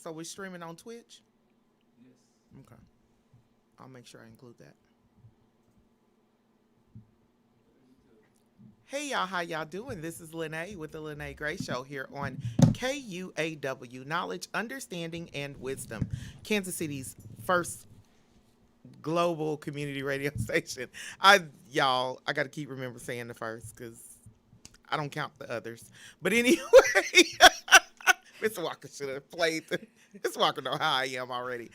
So we're streaming on Twitch? Yes. Okay. I'll make sure I include that. Hey y'all, how y'all doing? This is Lyne't with the Lyne't Gray Show here on KUAW, Knowledge, Understanding, and Wisdom, Kansas City's first global community radio station. I got to keep remember saying the first because I don't count the others. But anyway, Mr. Walker should have played. Mr. Walker know how I am already.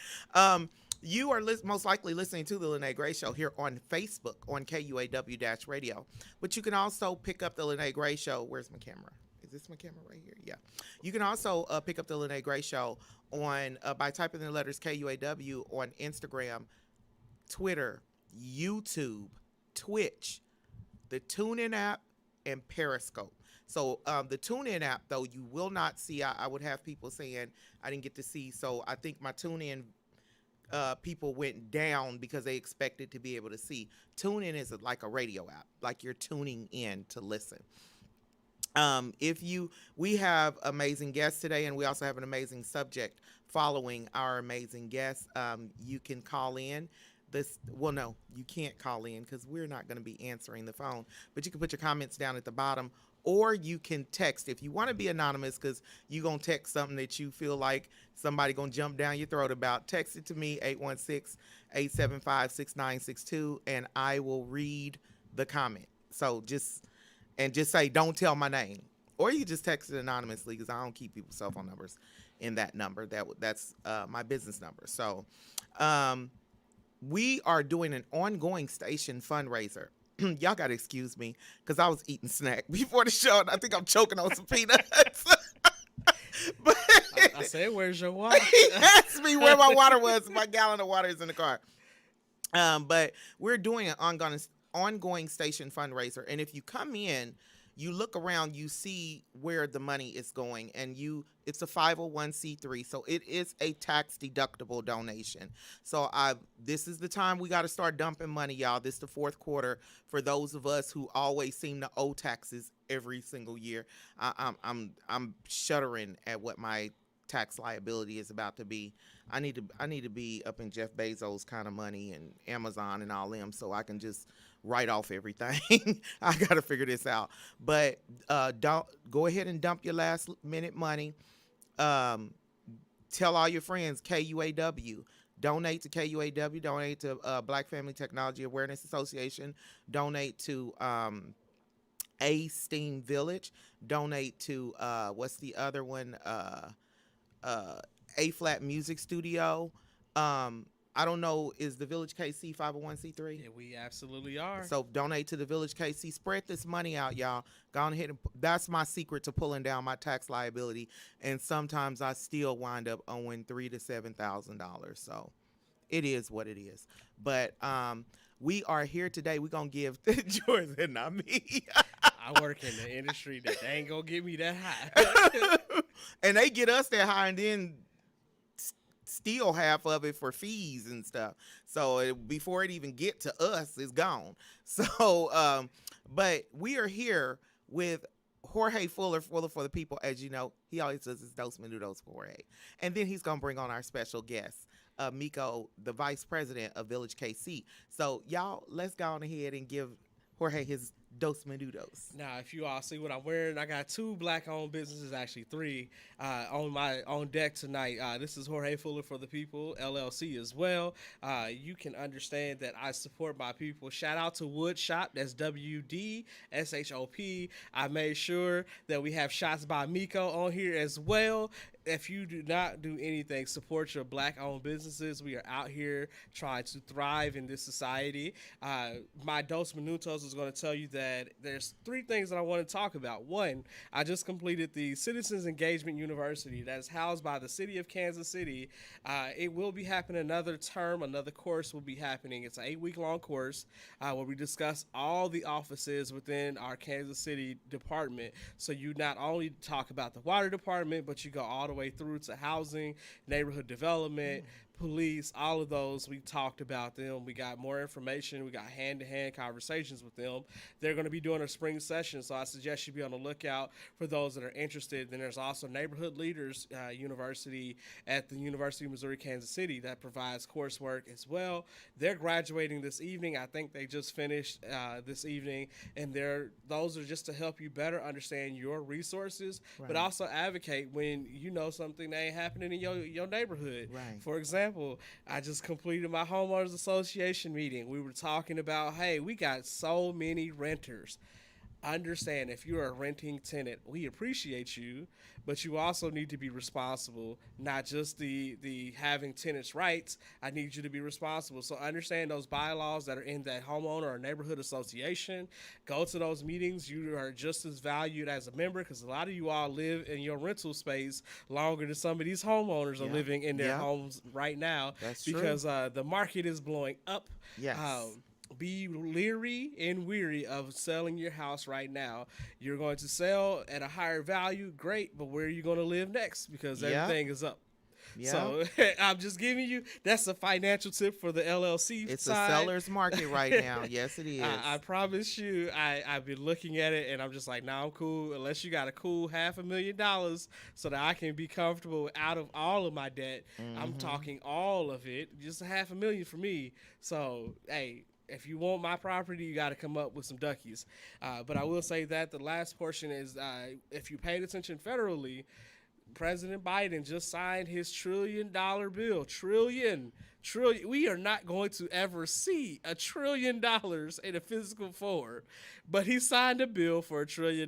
You are most likely listening to the Lyne't Gray Show here on Facebook on KUAW Radio. But you can also pick up the Lyne't Gray Show. Where's my camera? Is this my camera right here? Yeah. You can also pick up the Lyne't Gray Show on by typing the letters KUAW on Instagram, Twitter, YouTube, Twitch, the TuneIn app, and Periscope. So the TuneIn app, though, you will not see. I would have people saying I didn't get to see. So I think my TuneIn people went down because they expected to be able to see. TuneIn is like a radio app, like you're tuning in to listen. We have amazing guests today, and we also have an amazing subject following our amazing guests. You can call in. No, you can't call in because we're not going to be answering the phone, but you can put your comments down at the bottom, or you can text if you want to be anonymous because you're going to text something that you feel like somebody going to jump down your throat about. Text it to me, 816-875-6962, and I will read the comment. So just say, don't tell my name, or you just text it anonymously because I don't keep people's cell phone numbers in that number. That's my business number. So, we are doing an ongoing station fundraiser. Y'all got to excuse me because I was eating snack before the show, and I think I'm choking on some peanuts. But I said, where's your water? He asked me where my water was. My gallon of water is in the car. But we're doing an ongoing station fundraiser. And if you come in, you look around, you see where the money is going, and it's a 501c3, so it is a tax deductible donation. So this is the time we got to start dumping money, y'all. This is the fourth quarter for those of us who always seem to owe taxes every single year. I'm shuddering at what my tax liability is about to be. I need to be up in Jeff Bezos kind of money and Amazon and all them, so I can just write off everything. I got to figure this out. But don't go ahead and dump your last minute money. Tell all your friends, KUAW. Donate to KUAW. Donate to Black Family Technology Awareness Association. Donate to A-Steam Village. Donate to, what's the other one? A-Flat Music Studio. I don't know, is the Village KC 501c3? Yeah, we absolutely are. So donate to the Village KC. Spread this money out, y'all. Go on ahead. That's my secret to pulling down my tax liability. And sometimes I still wind up owing $3,000 to $7,000. So it is what it is. But we are here today. We're going to give Jordan, not me. I work in the industry that they ain't going to get me that high. And they get us that high and then steal half of it for fees and stuff. So before it even get to us, it's gone. So, but we are here with Jorge Fuller for the people. As you know, he always does his Dos Minutos for Jorge. And then he's going to bring on our special guest, Miko, the vice president of Village KC. So y'all, let's go on ahead and give Jorge his Dos Minutos. Now, if you all see what I'm wearing, I got 2 black-owned businesses, actually 3, on deck tonight. This is Jorge Fuller for the People, LLC as well. You can understand that I support my people. Shout out to Wood Shop. That's WDSHOP. I made sure that we have shots by Miko on here as well. If you do not do anything, support your black-owned businesses. We are out here trying to thrive in this society. My Dos Minutos is going to tell you that there's 3 things that I want to talk about. 1, I just completed the Citizens Engagement University that is housed by the City of Kansas City. It will be happening another term. Another course will be happening. It's an 8-week-long course where we discuss all the offices within our Kansas City department. So you not only talk about the water department, but you go all the way through to housing, neighborhood development, police, all of those, we talked about them. We got more information. We got hand to hand conversations with them. They're going to be doing a spring session, so I suggest you be on the lookout for those that are interested. Then there's also Neighborhood Leaders University at the University of Missouri Kansas City that provides coursework as well. They're graduating this evening. I think they just finished this evening, and those are just to help you better understand your resources, but also advocate when you know something that ain't happening in your neighborhood. Right. For example, I just completed my homeowners association meeting. We were talking about, hey, we got so many renters. Understand, if you're a renting tenant, we appreciate you, but you also need to be responsible, not just the having tenants rights. I need you to be responsible. So understand those bylaws that are in that homeowner or neighborhood association. Go to those meetings. You are just as valued as a member, because a lot of you all live in your rental space longer than some of these homeowners are living in their homes right now. That's because the market is blowing up. Yes. Be leery and weary of selling your house right now. You're going to sell at a higher value, great, but where are you going to live next? Because everything is up. Yeah. So I'm just giving you, that's a financial tip for the LLC It's side. a seller's market right now. Yes, it is. I promise you, I've been looking at it and I'm just like, nah, I'm cool. Unless you got a cool $500,000 so that I can be comfortable out of all of my debt. I'm talking all of it, just $500,000 for me. So, hey, if you want my property, you got to come up with some duckies. But I will say that the last portion is, if you paid attention federally, President Biden just signed his $1 trillion bill. Trillion. We are not going to ever see $1 trillion in a physical form, but he signed a bill for $1 trillion.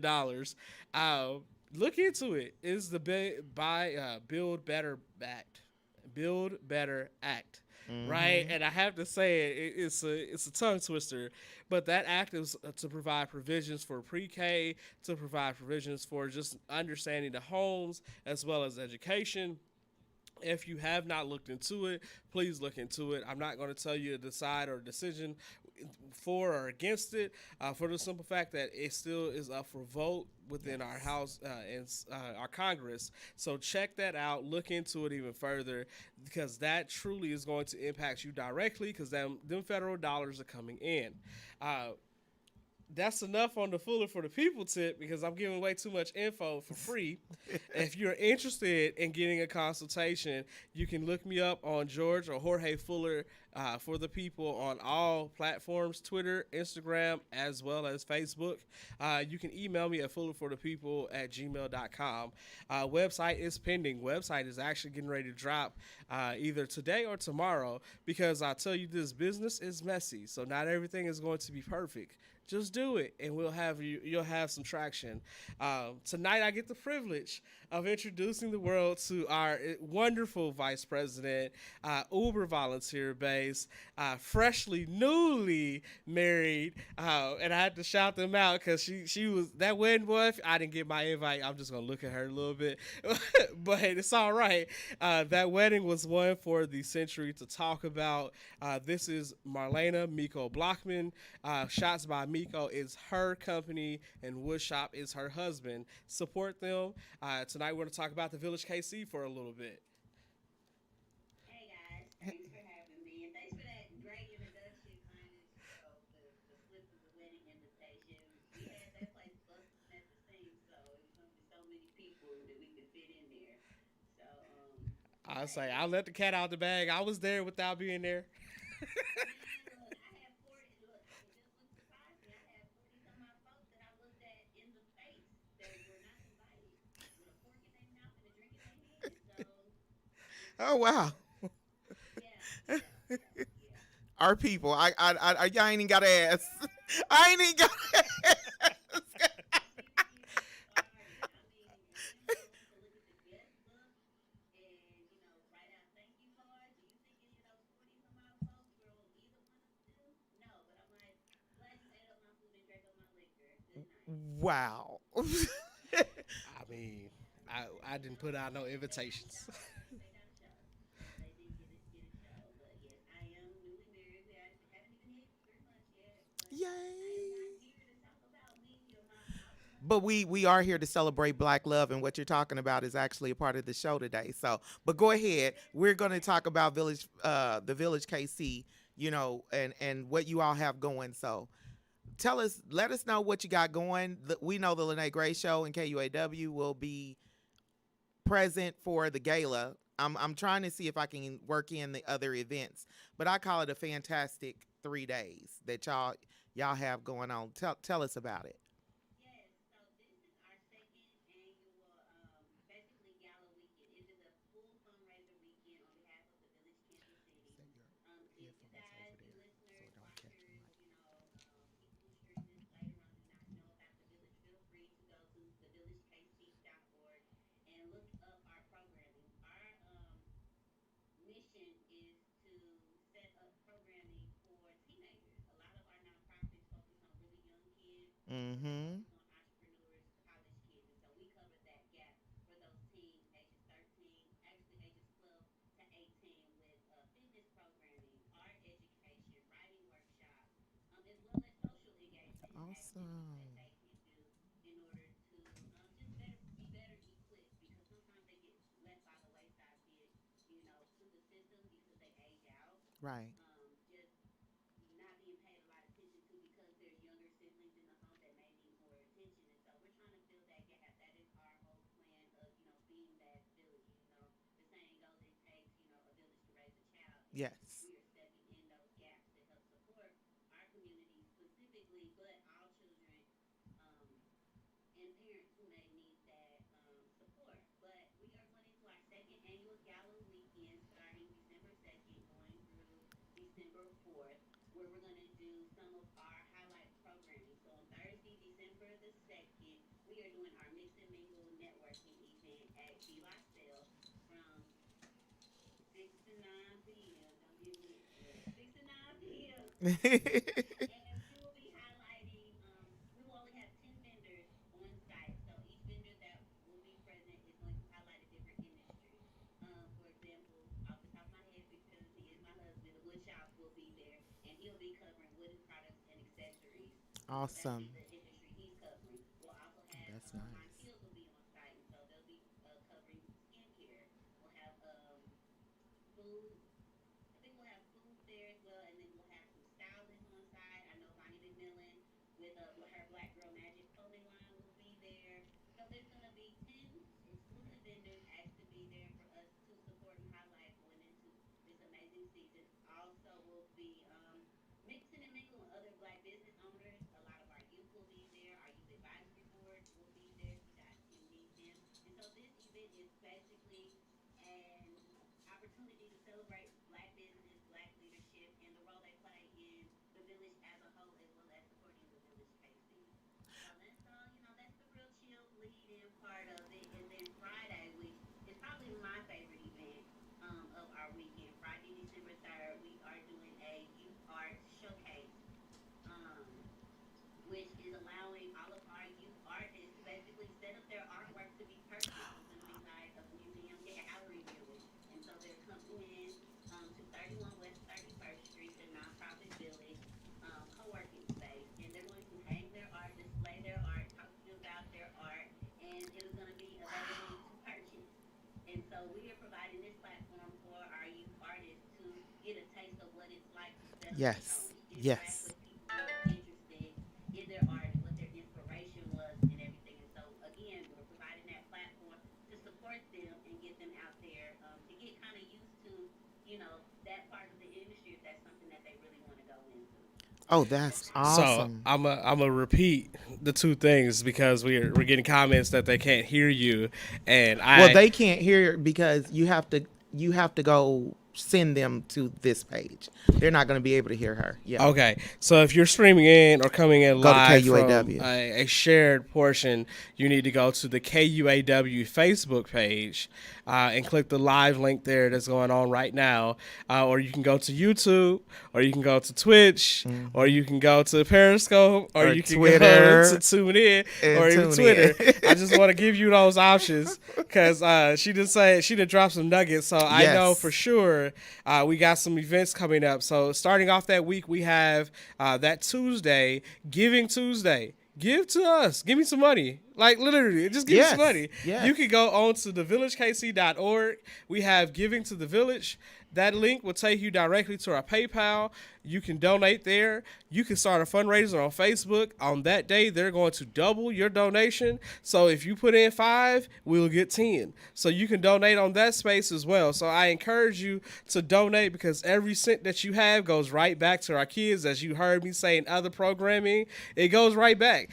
Look into it. It's the Build Better Act. Build Better Act. Right, and I have to say it's a tongue twister, but that act is to provide provisions for pre-K, to provide provisions for just understanding the homes as well as education. If you have not looked into it, please look into it. I'm not going to tell you to decide or decision for or against it, for the simple fact that it still is up for vote within our House and our Congress. So check that out. Look into it even further, because that truly is going to impact you directly, because them federal dollars are coming in. That's enough on the Fuller for the People tip, because I'm giving away too much info for free. If you're interested in getting a consultation, you can look me up on George or Jorge Fuller for the People on all platforms, Twitter, Instagram, as well as Facebook. You can email me at fullerforthepeople@gmail.com. Website is pending. Website is actually getting ready to drop either today or tomorrow, because I tell you, this business is messy, so not everything is going to be perfect. Just do it, and you'll have some traction. Tonight, I get the privilege of introducing the world to our wonderful vice president, Uber volunteer base, newly married, and I had to shout them out because she was that wedding boy. I didn't get my invite. I'm just gonna look at her a little bit, but it's all right. That wedding was one for the century to talk about. This is Marlena Miko Blockman. Shots by Miko is her company, and Woodshop is her husband. Support them. Tonight we're going to talk about the Village KC for a little bit. Hey guys, thanks for having me, and thanks for that great introduction, Linus. The slip of the wedding invitation. We had that place busting at the seams, so it was only so many people that we could fit in there. So, I say I let the cat out the bag. I was there without being there. man, look, I had 40. Look, it just wouldn't surprise me. I had 40 some odd folks that I looked at in the face that were not invited, with a fork in their mouth and a drink in their hand. So, Oh wow. yeah, yeah, yeah, yeah. Our people. I ain't even got to ask. I ain't even got to ask. Wow. I mean, I didn't put out no invitations. Yay. but we are here to celebrate Black love, and what you're talking about is actually a part of the show today. So, but go ahead. We're going to talk about the Village KC, and what you all have going. So, let us know what you got going. We know the Lyne't Gray Show and KUAW will be present for the gala. I'm trying to see if I can work in the other events, but I call it a fantastic 3 days that y'all have going on. Tell us about it. Yes, so this is our second annual, basically gala weekend. It is a full fundraiser weekend on behalf of the Village Kansas City. If you guys, you listeners, watchers, people who stream this later on do not know about the Village, feel free to go to thevillagekc.org and look up our programming. Our mission is to set up programming for teenagers. A lot of our nonprofits focus on really young kids. We Mm-hmm. focus on entrepreneurs, college kids, and so we cover that gap for those teens ages 13, actually ages 12 to 18, with fitness programming, art education, writing workshops, as well as social engagement activities that Awesome. they can do in order to just be better equipped, because sometimes they get left by the wayside, be it to the system because they age out, Right. just not being paid a lot of attention to because there's younger siblings in the home that may need more attention. And so we're trying to fill that gap. That is our whole plan of, being that village. The saying goes, it takes, a village to raise a child. And Yes. we are stepping in those gaps to help support our community specifically, but all children, um, and parents who may need that support. But we are going into our second annual gala weekend starting December 2nd, going through December 4th, where we're going to do some of our highlight programming. So on Thursday, December the 2nd, we are doing our Mix and Mingle networking event at Be Thyself from 6 to 9 p.m. Don't get me, 6 to 9 p.m. And we will be highlighting, we will only have 10 vendors on site. So each vendor that will be present is going to highlight a different industry. For example, off the top of my head, because he is my husband, the wood shop will be there, and he'll be covering wooden products and accessories. So that'll be Awesome. the industry he's covering. We'll also have That's My nice. Heels will be on site, and so they'll be covering skincare. We'll have food. I think we'll have food there as well, and then we'll have some stylists on side. I know Bonnie McMillan with her Black Girl Magic clothing line will be there. So there's going to be 10 exclusive vendors asked to be there for us to support and highlight going into this amazing season. Also, will be mixing and mingling with other Black business owners. A lot of our youth will be there. Our youth advisory board will be there, so you guys can meet them. And so this event is basically an opportunity to celebrate Black business, Black leadership, and the role they play in the village as a whole, as well as supporting the village KC. So that's the real chill lead in part of it. And then Friday, which is probably my favorite event of our weekend, Friday, December 3rd, we are doing a youth art showcase, um, which is allowing all of our youth artists to basically set up their artwork to be purchased. It's going to be like a museum gallery viewing. And so they're coming in to 31 West 31st Street, the nonprofit village co-working space. And they're going to hang their art, display their art, talk to you about their art, and it is going to be available to purchase. And so we are providing this platform for our youth artists to get a taste of what it's like to set up a Yes. showing, interact Yes. with people who are interested in their art and what their inspiration was and everything. And so again, we're providing that platform to support them and get them out there to get kind of used to, that part of the industry if that's something that they really want to go into. Oh, that's So awesome. I'm a repeat the two things because we're getting comments that they can't hear you, and Well, I they can't hear it because you have to go send them to this page. They're not going to be able to hear her. Yeah. okay. So if you're streaming in or coming in Go to live from KUAW. a shared portion, you need to go to the KUAW Facebook page and click the live link there that's going on right now, or you can go to YouTube, or you can go to Twitch, or you can go to Periscope, or Or you can Twitter, go to TuneIn, and or even tune Twitter. in. I just want to give you those options because she did drop some nuggets, so I know Yes. for sure we got some events coming up. So starting off that week, we have that Tuesday, Giving Tuesday. give to us. Give me some money. Like literally, just give me some Yes. money. You Yes. can go on to thevillagekc.org. We have Giving to the Village. That link will take you directly to our PayPal. You can donate there. You can start a fundraiser on Facebook. On that day, they're going to double your donation. So if you put in 5, we'll get 10. So you can donate on that space as well. So I encourage you to donate because every cent that you have goes right back to our kids. As you heard me say in other programming, it goes right back.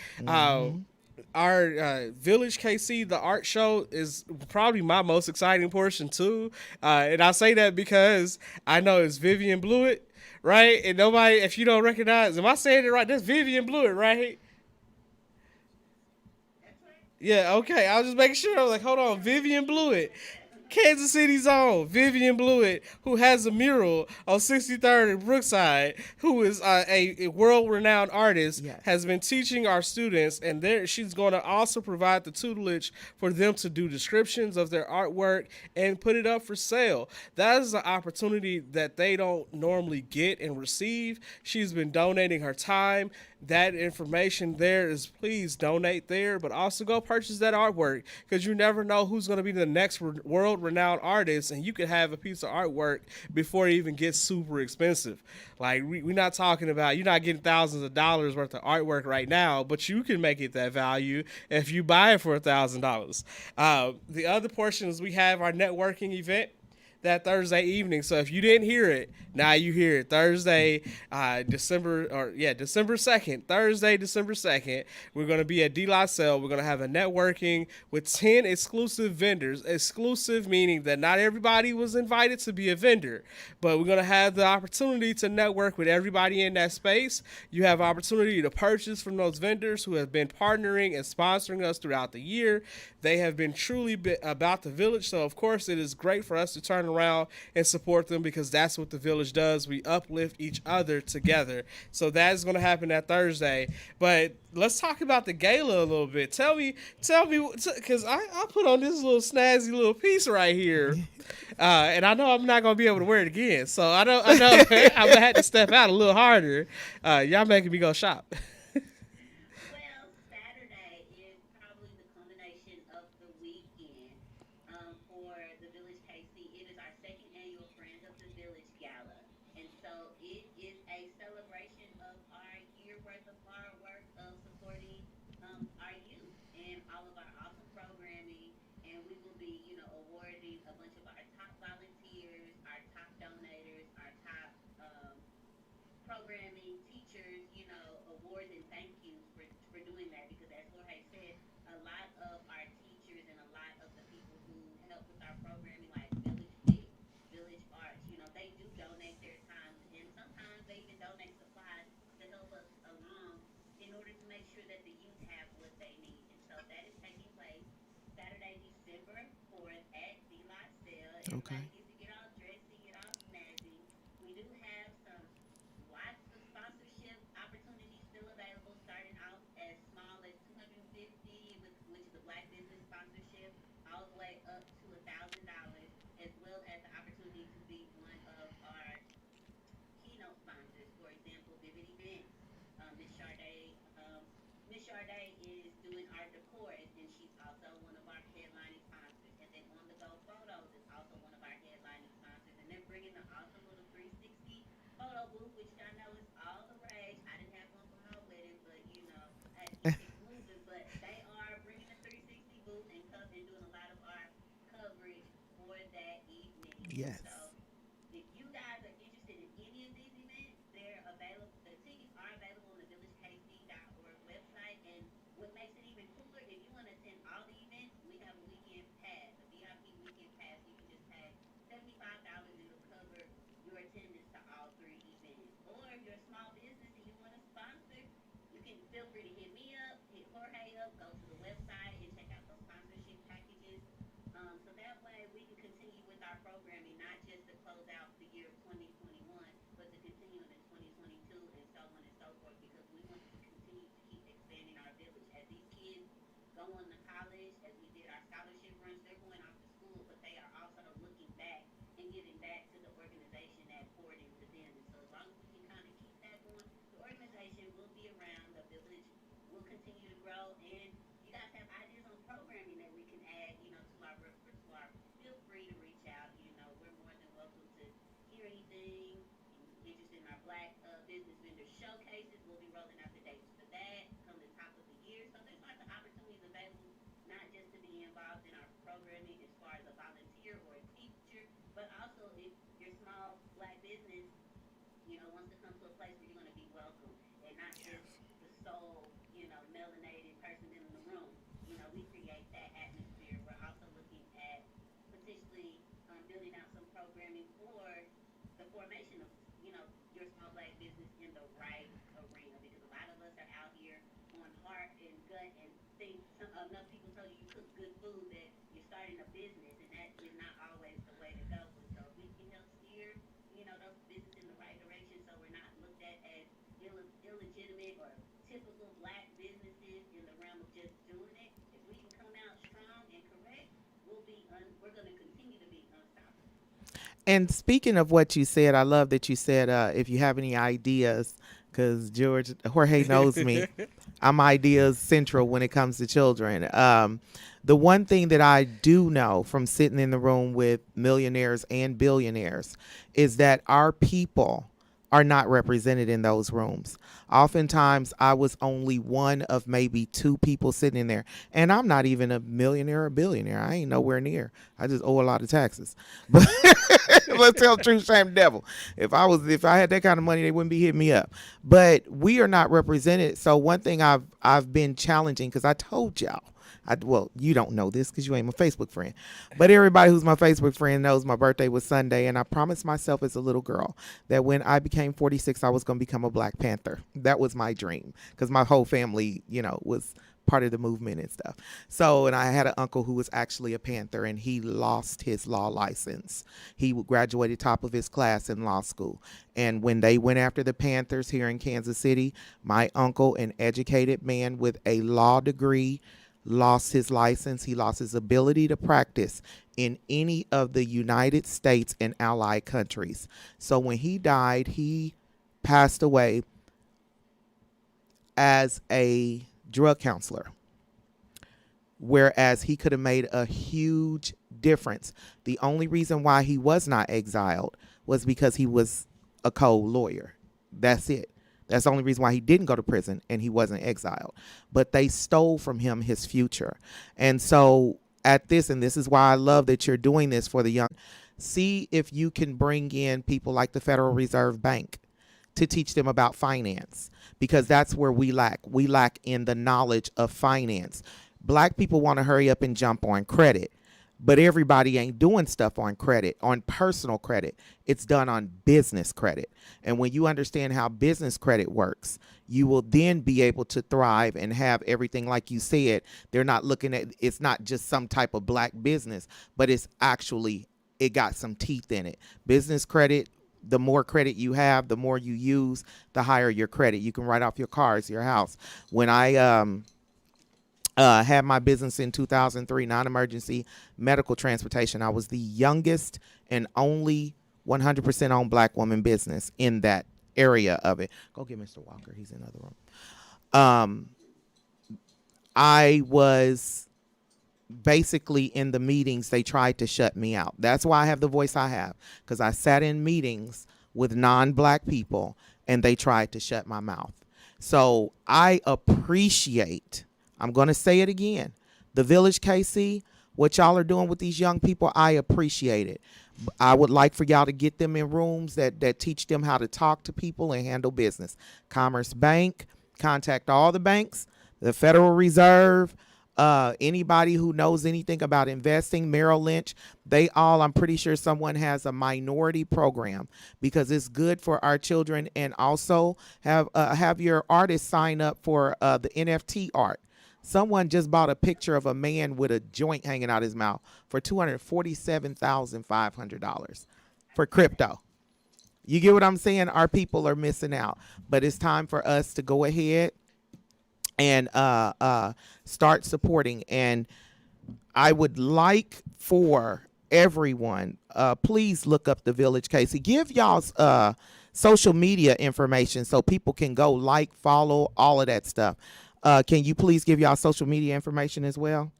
Our Village KC, the art show, is probably my most exciting portion too. And I say that because I know it's Vivian Blewett, right? And nobody, if you don't recognize, am I saying it right? That's Vivian Blewett, right? That's right. Yeah, okay. I was just making sure. I was like, hold on, Vivian Blewett. Kansas City's own Vivian Blewett, who has a mural on 63rd and Brookside, who is a world-renowned artist, Yes. has been teaching our students, and there she's going to also provide the tutelage for them to do descriptions of their artwork and put it up for sale. That is an opportunity that they don't normally get and receive. She's been donating her time. That information there is, please donate there, but also go purchase that artwork because you never know who's going to be the next world renowned artist, and you could have a piece of artwork before it even gets super expensive. Like we're not talking about, you're not getting thousands of dollars worth of artwork right now, but you can make it that value if you buy it for $1,000. The other portion is we have our networking event that Thursday evening. So if you didn't hear it, now you hear it. Thursday, December 2nd. Thursday, December 2nd. We're going to be at De La Salle. We're going to have a networking with 10 exclusive vendors. Exclusive meaning that not everybody was invited to be a vendor, but we're going to have the opportunity to network with everybody in that space. You have opportunity to purchase from those vendors who have been partnering and sponsoring us throughout the year. They have been truly about the village. So of course it is great for us to turn around and support them because that's what the village does. We uplift each other together. So that is going to happen that Thursday. But let's talk about the gala a little bit. Tell me, because I put on this little snazzy little piece right here, and I know I'm not going to be able to wear it again. So I know I'm gonna have to step out a little harder. Y'all making me go shop. Well, Saturday is probably the culmination of the weekend for the Village KC. It is our second annual Friends of the Village Gala. And so it is a celebration of our year worth of hard work of supporting our youth and all of our awesome programming. And we will be, awarding a bunch of our top volunteers, our top donators, our top programming, teachers, awards and thank yous for doing that because as Jorge said, a lot of our teachers and a lot of the people who help with our programming like Village Fit, Village Arts, they do donate their time and sometimes they even donate supplies to help us along in order to make sure that the youth have what they need. And so that is taking place Saturday, December 4th at De La Salle. Okay. Everybody gets to get all dressy, get all snazzy. We do have some lots of sponsorship opportunities still available, starting out as small as 250, which is a Black business sponsorship, all the way up to $1,000, as well as the opportunity to be one of our keynote sponsors. For example, Vivid Events. Miss Sade, Miss Sade is doing our decor, and she's also one of our headlining sponsors. And then On the Go Photos is also one of our headlining sponsors. And they're bringing the awesome little 360 photo booth, which I know is all the rage. I didn't have one for my wedding, but I had to keep things moving. But they are bringing the 360 booth and doing a lot of our coverage for that evening. And Yes. so if you guys are interested in any of these events, they're available. The tickets are available on the villagekc.org website. And what makes it even cooler, if you want to attend all the events, we have a weekend pass, a VIP weekend pass. You can just pay $75. It'll cover your attendance to all 3 events. Or if you're a small business and you want to sponsor, you can feel free to hit me up, hit Jorge up, go to the website and check out those sponsorship packages. So that way we can continue with our programming, not just to close out the year of 2021, but to continue into 2022 and so on and so forth because we want to continue to keep expanding our village. As these kids go on to college, as we did our scholarship runs, they're going off to school, but they are also looking back and giving back to the organization that poured into them. And so as long as we can kind of keep that going, the organization will be around, the village will continue to grow. And you guys have ideas on programming that we can add, to our repertoire. Feel free to reach out. We're more than welcome to hear anything. Interested in our Black business vendor showcases. We'll be rolling out the dates for that come the top of the year. So there's lots of opportunities available, not just to be involved in our programming as far as a volunteer or a teacher, but also if your small Black business, wants to come to a place where you're going to be welcome and not just the sole, melanated person in the room. We create that atmosphere. We're also looking at potentially building out some programming for the formation of, your small Black business in the right arena, because a lot of us are out here on heart and gut and think enough people tell you cook good food that you're starting a business, and that is not always the way to go. So we can help steer, those businesses in the right direction, so we're not looked at as illegitimate or typical Black businesses in the realm of just doing it. If we can come out strong and correct, we're going to continue to be unstoppable. And speaking of what you said, I love that you said if you have any ideas, because Jorge knows me. I'm ideas central when it comes to children. The one thing that I do know from sitting in the room with millionaires and billionaires is that our people are not represented in those rooms. Oftentimes, I was only one of maybe two people sitting in there. And I'm not even a millionaire or billionaire. I ain't nowhere near. I just owe a lot of taxes. But let's tell the truth, shame the devil. If I had that kind of money, they wouldn't be hitting me up. But we are not represented. So one thing I've been challenging, because I told y'all, well, you don't know this because you ain't my Facebook friend, but everybody who's my Facebook friend knows my birthday was Sunday, and I promised myself as a little girl that when I became 46, I was going to become a Black Panther. That was my dream, because my whole family, was part of the movement and stuff. So, and I had an uncle who was actually a Panther, and he lost his law license. He graduated top of his class in law school. And when they went after the Panthers here in Kansas City, my uncle, an educated man with a law degree, lost his license. He lost his ability to practice in any of the United States and allied countries. So when he died, he passed away as a drug counselor, whereas he could have made a huge difference. The only reason why he was not exiled was because he was a co-lawyer. That's it. That's the only reason why he didn't go to prison and he wasn't exiled. But they stole from him his future. And so at this, and this is why I love that you're doing this for the young, see if you can bring in people like the Federal Reserve Bank to teach them about finance, because that's where we lack. We lack in the knowledge of finance. Black people want to hurry up and jump on credit. But everybody ain't doing stuff on credit, on personal credit. It's done on business credit. And when you understand how business credit works, you will then be able to thrive and have everything like you said. They're not looking at, it's not just some type of Black business, but it's actually, it got some teeth in it. Business credit, the more credit you have, the more you use, the higher your credit. You can write off your cars, your house. When I had my business in 2003, non-emergency medical transportation, I was the youngest and only 100% owned Black woman business in that area of it. Go get Mr. Walker. He's in the other room. I was basically in the meetings, they tried to shut me out. That's why I have the voice I have, because I sat in meetings with non-Black people and they tried to shut my mouth. So I appreciate, I'm going to say it again, the Village KC, what y'all are doing with these young people, I appreciate it. I would like for y'all to get them in rooms that teach them how to talk to people and handle business. Commerce Bank, contact all the banks, the Federal Reserve, anybody who knows anything about investing, Merrill Lynch, they all, I'm pretty sure someone has a minority program, because it's good for our children. And also have your artists sign up for the NFT art. Someone just bought a picture of a man with a joint hanging out his mouth for $247,500 for crypto. You get what I'm saying? Our people are missing out, but it's time for us to go ahead and start supporting. And I would like for everyone, please look up the Village KC. Give y'all's social media information so people can go like, follow, all of that stuff. Can you please give y'all social media information as well?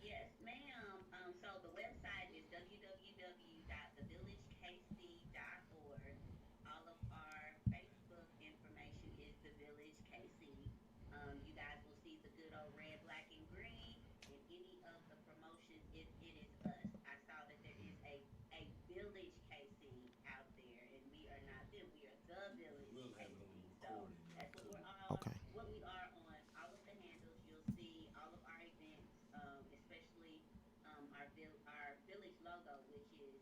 Yes, ma'am. So the website is www.thevillagekc.org. All of our Facebook information is The Village KC. You guys will see the good old red, black, and green. And any of the promotions, it is us. I saw that there is a Village KC out there, and we are not them. We are the Village KC. So that's what we're all, Okay. what we are on all of the handles. You'll see all of our events, especially our village logo, which is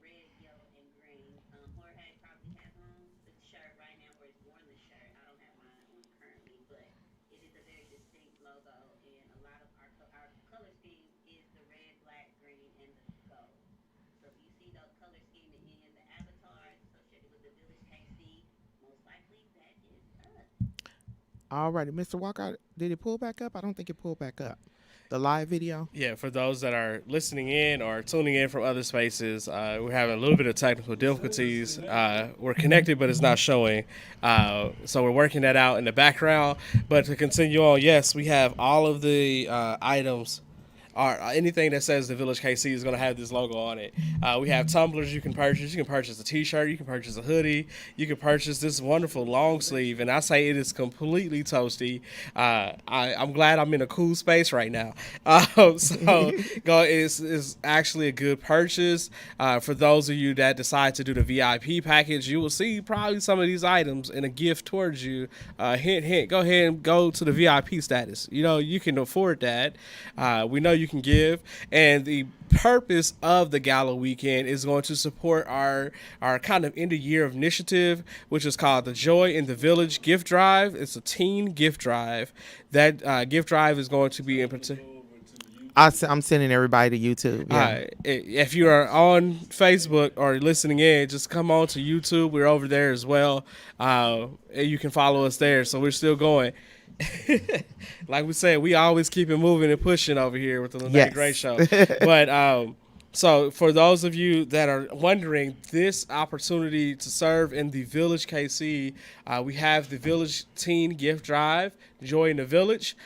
red, yellow, and green. Jorge probably has on the shirt right now, or is worn the shirt. I don't have mine on currently, but it is a very distinct logo, and a lot of our color scheme is the red, black, green, and the gold. So if you see those color scheme in the avatars associated with the Village KC, most likely that is us. All righty, Mr. Walker, did it pull back up? I don't think it pulled back up. The live video. Yeah, for those that are listening in or tuning in from other spaces, we're having a little bit of technical difficulties. We're connected, but it's not showing. So we're working that out in the background. But to continue on, yes, we have all of the items. Or anything that says the Village KC is going to have this logo on it. We have tumblers you can purchase. You can purchase a T-shirt. You can purchase a hoodie. You can purchase this wonderful long sleeve. And I say it is completely toasty. I'm glad I'm in a cool space right now. So it's actually a good purchase. For those of you that decide to do the VIP package, you will see probably some of these items in a gift towards you. Hint, hint. Go ahead and go to the VIP status. You know, you can afford that. We know you can give, and the purpose of the gala weekend is going to support our kind of end of year initiative, which is called the Joy in the Village gift drive. It's a teen gift drive. That gift drive is going to be in particular. I'm sending everybody to YouTube. Yeah. If you are on Facebook or listening in, just come on to YouTube. We're over there as well. You can follow us there. So we're still going. Like we said, we always keep it moving and pushing over here with the Lyne't Gray Show. But so for those of you that are wondering, this opportunity to serve in the Village KC, we have the Village Teen Gift Drive, Joy in the Village.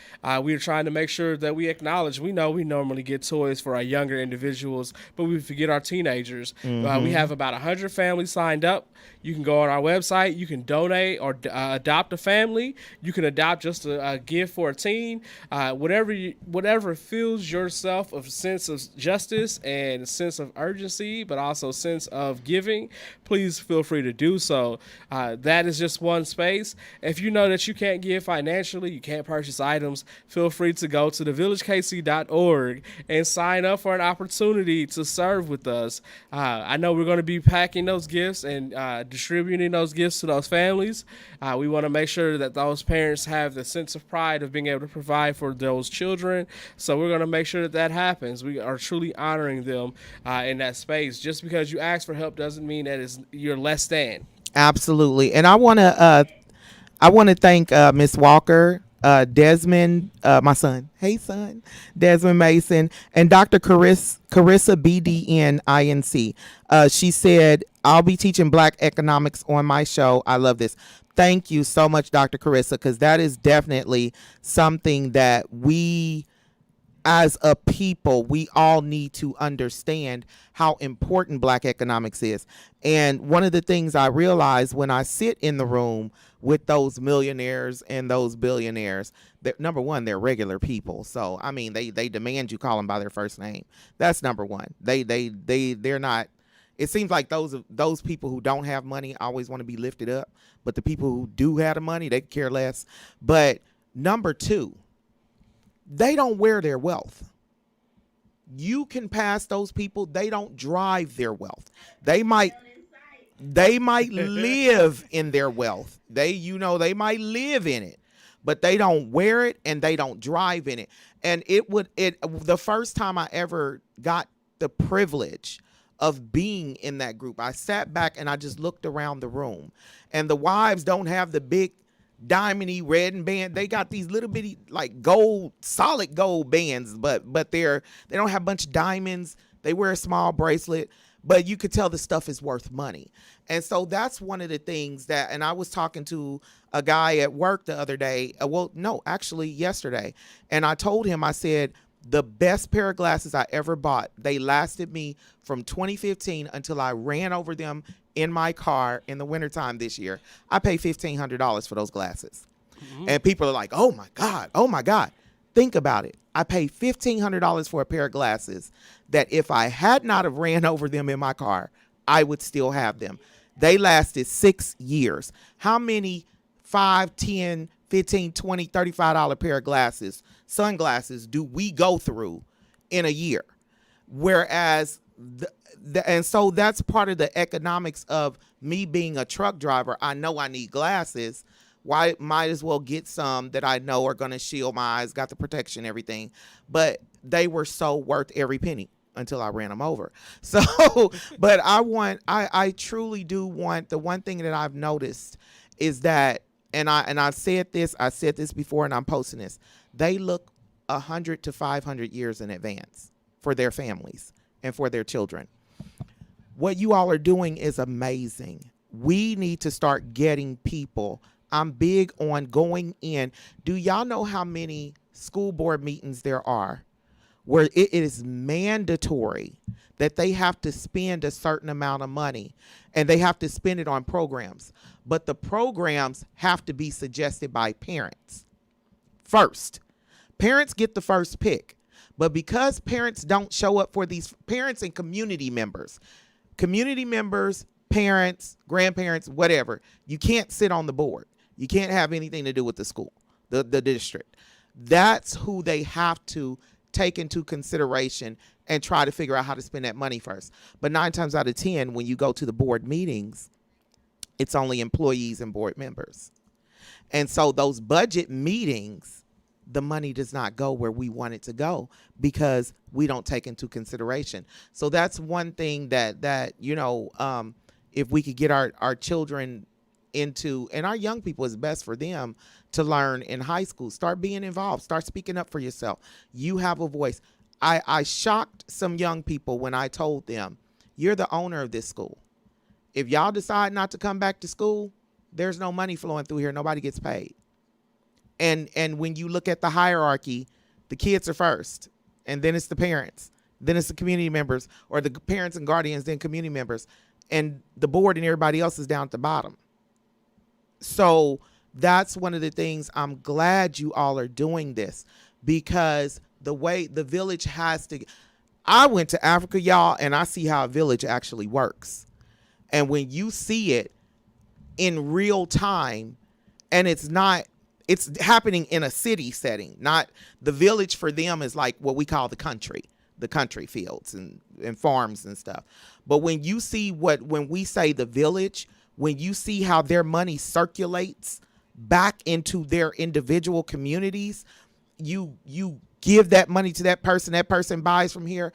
We are trying to make sure that we acknowledge, we know we normally get toys for our younger individuals, but we forget our teenagers. We have about 100 families signed up. You can go on our website. You can donate or adopt a family. You can adopt just a gift for a teen. Whatever fills yourself a sense of justice and a sense of urgency, but also sense of giving, please feel free to do so. That is just one space. If you know that you can't give financially, you can't purchase items, feel free to go to thevillagekc.org and sign up for an opportunity to serve with us. I know we're going to be packing those gifts and distributing those gifts to those families. We want to make sure that those parents have the sense of pride of being able to provide for those children. So we're going to make sure that that happens. We are truly honoring them in that space. Just because you ask for help doesn't mean that you're less than. Absolutely. And I want to thank Miss Walker, Desmond, my son. Hey, son. Desmond Mason, and Dr. Carissa BDN INC. She said, I'll be teaching Black economics on my show. I love this. Thank you so much, Dr. Carissa, because that is definitely something that we, as a people, we all need to understand how important Black economics is. And one of the things I realize when I sit in the room with those millionaires and those billionaires, that number one, they're regular people. So, I mean, they demand you call them by their first name. That's number one. They're not. It seems like those people who don't have money always want to be lifted up, but the people who do have the money, they care less. But number two, they don't wear their wealth. You can pass those people. They don't drive their wealth. They might live in their wealth. They might live in it, but they don't wear it and they don't drive in it. And the first time I ever got the privilege of being in that group, I sat back and I just looked around the room, and the wives don't have the big diamondy red and band. They got these little bitty like gold, solid gold bands, but they don't have a bunch of diamonds. They wear a small bracelet, but you could tell the stuff is worth money. And so that's one of the things that, and I was talking to a guy at work the other day, well, no, actually yesterday. And I told him, I said, the best pair of glasses I ever bought, they lasted me from 2015 until I ran over them in my car in the wintertime this year. I paid $1,500 for those glasses. And people are like, oh my God, oh my God. Think about it. I paid $1,500 for a pair of glasses that if I had not have ran over them in my car, I would still have them. They lasted 6 years. How many 5, 10, 15, 20, $35 pair of glasses, sunglasses, do we go through in a year? Whereas, and so that's part of the economics of me being a truck driver. I know I need glasses. Why might as well get some that I know are going to shield my eyes, got the protection, everything. But they were so worth every penny until I ran them over. So, but I truly do want, the one thing that I've noticed is that, and I said this before, and I'm posting this, they look 100 to 500 years in advance for their families and for their children. What you all are doing is amazing. We need to start getting people. I'm big on going in. Do y'all know how many school board meetings there are where it is mandatory that they have to spend a certain amount of money and they have to spend it on programs? But the programs have to be suggested by parents first. Parents get the first pick. But because parents don't show up for these, parents and community members, parents, grandparents, whatever, you can't sit on the board. You can't have anything to do with the school, the district. That's who they have to take into consideration and try to figure out how to spend that money first. But 9 times out of 10, when you go to the board meetings, it's only employees and board members. And so those budget meetings, the money does not go where we want it to go because we don't take into consideration. So that's one thing that if we could get our children into, and our young people, is best for them to learn in high school. Start being involved. Start speaking up for yourself. You have a voice. I shocked some young people when I told them, you're the owner of this school. If y'all decide not to come back to school, there's no money flowing through here. Nobody gets paid. And when you look at the hierarchy, the kids are first, and then it's the parents, then it's the community members, or the parents and guardians, then community members, and the board and everybody else is down at the bottom. So that's one of the things I'm glad you all are doing this, because the way the village has to, I went to Africa, y'all, and I see how a village actually works. And when you see it in real time, and it's happening in a city setting, not the village for them is like what we call the country fields and farms and stuff. But when you see when we say the village, when you see how their money circulates back into their individual communities, you give that money to that person buys from here,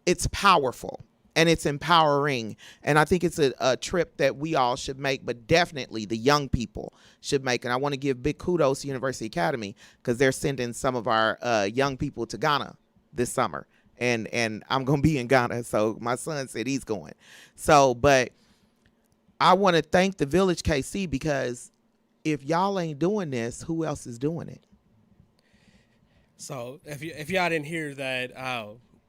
it's powerful and it's empowering. And I think it's a trip that we all should make, but definitely the young people should make. And I want to give big kudos to University Academy because they're sending some of our young people to Ghana this summer. And I'm going to be in Ghana, so my son said he's going. So, but I want to thank the Village KC, because if y'all ain't doing this, who else is doing it? So if y'all didn't hear that,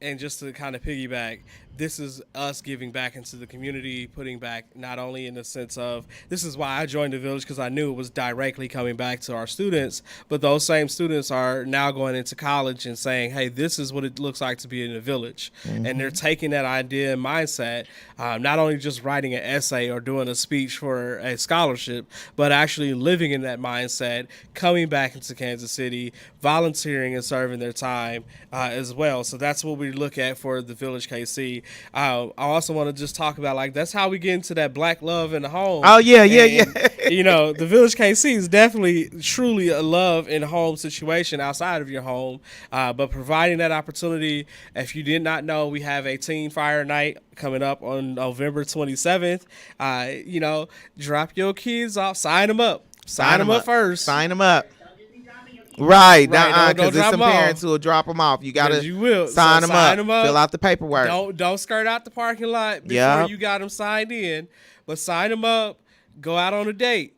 and just to kind of piggyback, this is us giving back into the community, putting back not only in the sense of, this is why I joined the village, because I knew it was directly coming back to our students, but those same students are now going into college and saying, hey, this is what it looks like to be in a village. Mm-hmm. And they're taking that idea and mindset, not only just writing an essay or doing a speech for a scholarship, but actually living in that mindset, coming back into Kansas City, volunteering and serving their time as well. So that's what we look at for the Village KC. I also want to just talk about, like, that's how we get into that black love in the home. Oh, yeah. You know, the Village KC is definitely truly a love in home situation outside of your home. But providing that opportunity, if you did not know, we have a teen fire night coming up on November 27th. Drop your kids off, sign them up. Sign them up first. Sign them up. Right, because there's some them parents who will drop them off. You gotta sign them up, fill out the paperwork. Don't skirt out the parking lot before you got them signed in. but sign them up. Go out on a date.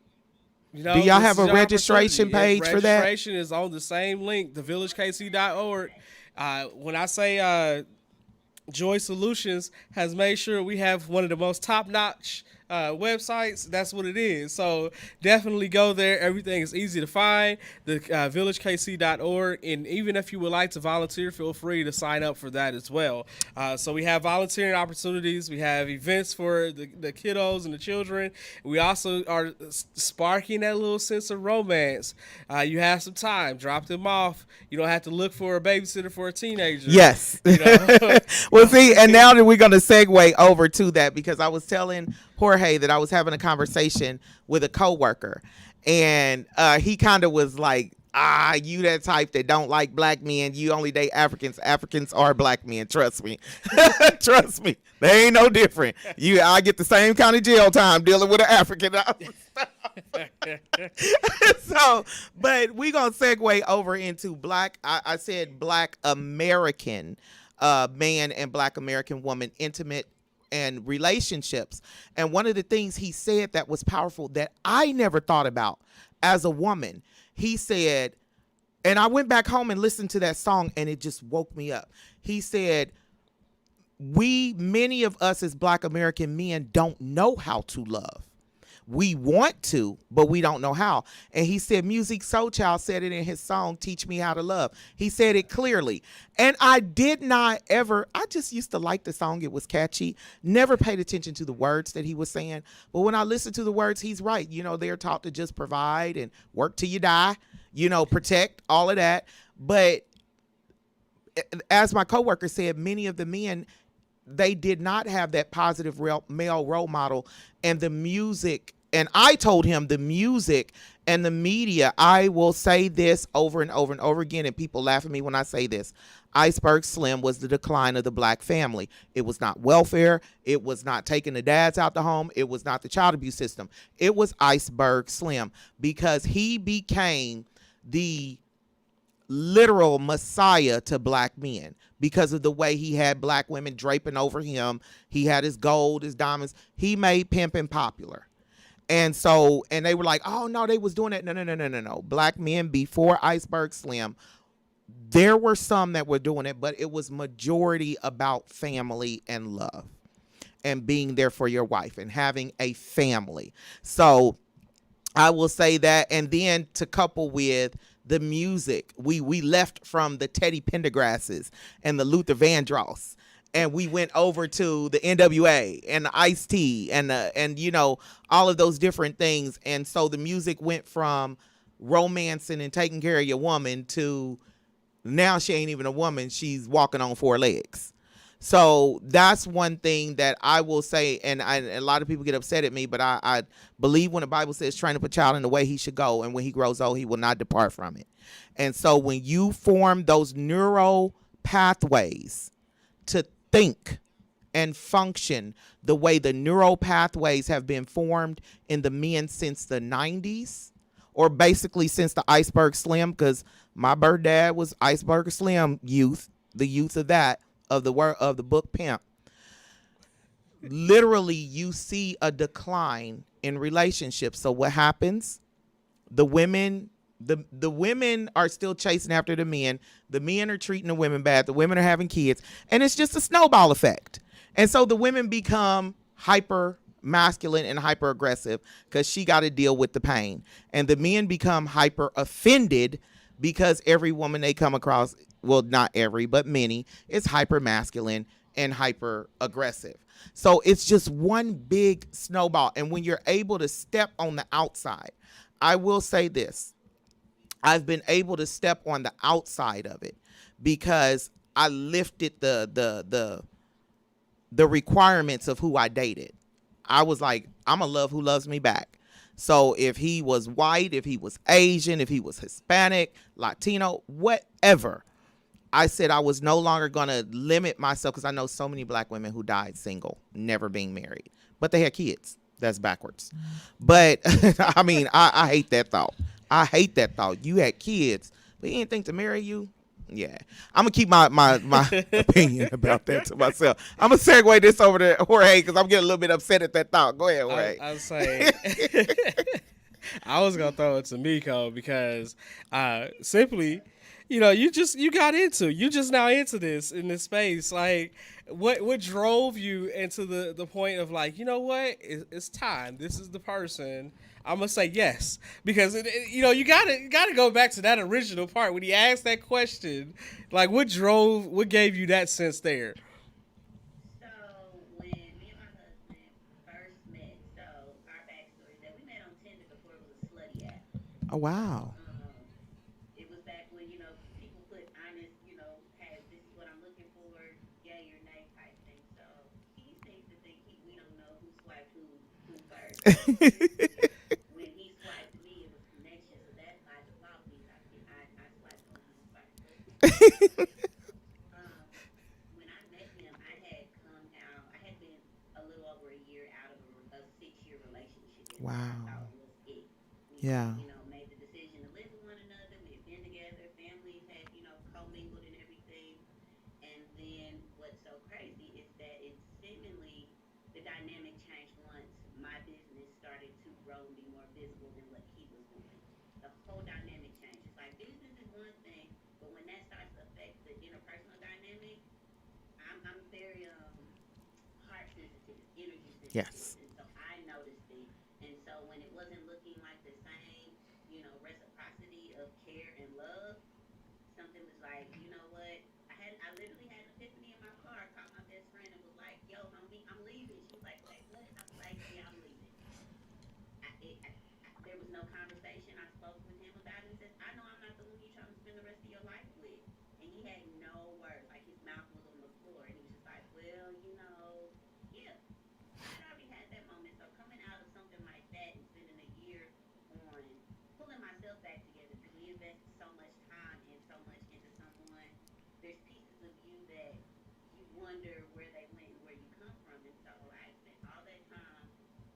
You know, Do y'all this have is a your registration opportunity. page for that? Registration is on the same link, thevillagekc.org. When I say Joy Solutions has made sure we have one of the most top-notch websites, that's what it is. So definitely go there. Everything is easy to find. The villagekc.org, and even if you would like to volunteer, feel free to sign up for that as well. So we have volunteering opportunities. We have events for the kiddos and the children. We also are sparking that little sense of romance. You have some time, drop them off. You don't have to look for a babysitter for a teenager. Yes. You know? Well, see, and now that we're going to segue over to that, because I was telling Jorge that I was having a conversation with a coworker, and he kind of was like, you that type that don't like black men, you only date Africans. Africans are black men, trust me. Trust me. They ain't no different. I get the same kind of jail time dealing with an African. So, but we gonna segue over into black, I said black American man and black American woman intimate and relationships. And one of the things he said that was powerful that I never thought about as a woman, he said, and I went back home and listened to that song and it just woke me up. He said, many of us as black American men don't know how to love. We want to, but we don't know how. And he said, Music Soul Child said it in his song, Teach Me How to Love. He said it clearly. And I did not ever, I just used to like the song. It was catchy. Never paid attention to the words that he was saying. But when I listened to the words, he's right. You know, they're taught to just provide and work till you die, you know, protect, all of that. But as my coworker said, many of the men, they did not have that positive male role model, and the music. And I told him the music and the media, I will say this over and over and over again, and people laugh at me when I say this. Iceberg Slim was the decline of the black family. It was not welfare. It was not taking the dads out the home. It was not the child abuse system. It was Iceberg Slim, because he became the literal messiah to black men because of the way he had black women draping over him. He had his gold, his diamonds. He made pimping popular. And so, and they were like, oh no, they was doing that. No. Black men before Iceberg Slim, there were some that were doing it, but it was majority about family and love and being there for your wife and having a family. So I will say that. And then to couple with the music, we left from the Teddy Pendergrasses and the Luther Vandross, and we went over to the NWA and the Ice-T and you know, all of those different things. And so the music went from romancing and taking care of your woman to now she ain't even a woman, she's walking on four legs. So that's one thing that I will say, and a lot of people get upset at me, but I believe when the Bible says train up a child in the way he should go, and when he grows old, he will not depart from it. And so when you form those neural pathways to think and function the way the neural pathways have been formed in the men since the 90s, or basically since the Iceberg Slim, because my birth dad was Iceberg Slim youth, the youth of that, of the book Pimp. Literally, you see a decline in relationships. So what happens? The women are still chasing after the men. The men are treating the women bad. The women are having kids, and it's just a snowball effect. And so the women become hyper masculine and hyper aggressive because she got to deal with the pain, and the men become hyper offended because every woman they come across, well, not every, but many, is hyper masculine and hyper aggressive. So it's just one big snowball. And when you're able to step on the outside, I will say this, I've been able to step on the outside of it because I lifted the requirements of who I dated. I was like, I'm gonna love who loves me back. So if he was white, if he was Asian, if he was Hispanic, Latino, whatever, I said I was no longer going to limit myself, because I know so many black women who died single, never being married, but they had kids. That's backwards. But I mean, I hate that thought. I hate that thought. You had kids, but he didn't think to marry you. Yeah, I'm gonna keep my opinion about that to myself. I'm gonna segue this over to Jorge because I'm getting a little bit upset at that thought. Go ahead, Jorge. I was saying, I was gonna throw it to Miko because simply, you just now into this in this space. Like, what drove you into the point of like, you know what, it's time. This is the person. I'm gonna say yes because you gotta go back to that original part when he asked that question. Like, what gave you that sense there? So when me and my husband first met, so our backstory is that we met on Tinder before it was a slutty app. Oh wow. It was back when people put honest, hey, this is what I'm looking for, yay or nay type thing. So he seems to think we don't know who swiped who first. When he swiped me, it was connection, so that by default means I swiped on him first. Um, when I met him, I had been a little over a year out of a 6-year relationship, and what I Wow. thought was it. We, Yeah. made the decision to live with one another. We had been together, families had, commingled and everything. And then what's so crazy is that it seemingly the dynamic changed once my business started to grow and be more visible than what he was doing. The whole dynamic changes. Like business is one thing, but when that starts to affect the interpersonal dynamic, I'm very heart sensitive, energy sensitive, Yes. and so I noticed it. And so when it wasn't looking like the same, reciprocity of care and love, something was like, you know what? I literally had an epiphany in my car. I called my best friend and was like, "Yo, homie, I'm leaving." She was like, "Wait, what?" I was like, "Yeah, I'm leaving." There was no conversation. I spoke with him about it. He says, "I know I'm not the one you're trying to spend the rest of your life with." And he had no words. Like his mouth was on the floor, and he was just like, "Well, yeah." I'd already had that moment. So coming out of something like that and spending a year on pulling myself back together because we invested so much time and so much into someone, there's pieces of you that you wonder where they went and where you come from. And so I spent all that time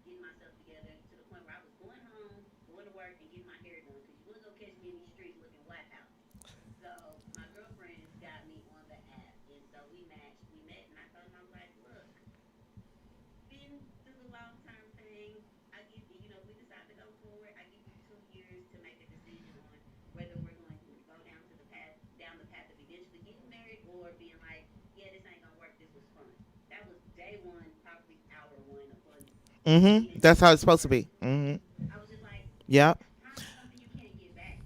getting myself together to the point where I was going home, going to work, and getting my hair done because you wouldn't go catch me in these streets looking white out. So my girlfriends got me on the app, and so we matched. We met, and I told him, I was like, "Look, been through the long term thing. I give you, if we decide to go forward, I give you 2 years to make a decision on whether we're going to go down the path of eventually getting married, or being like, yeah, this ain't gonna work. This was fun." That was day one, probably hour one of fun. That's how it's supposed to be. I was just like, Yep. time is something you can't get back.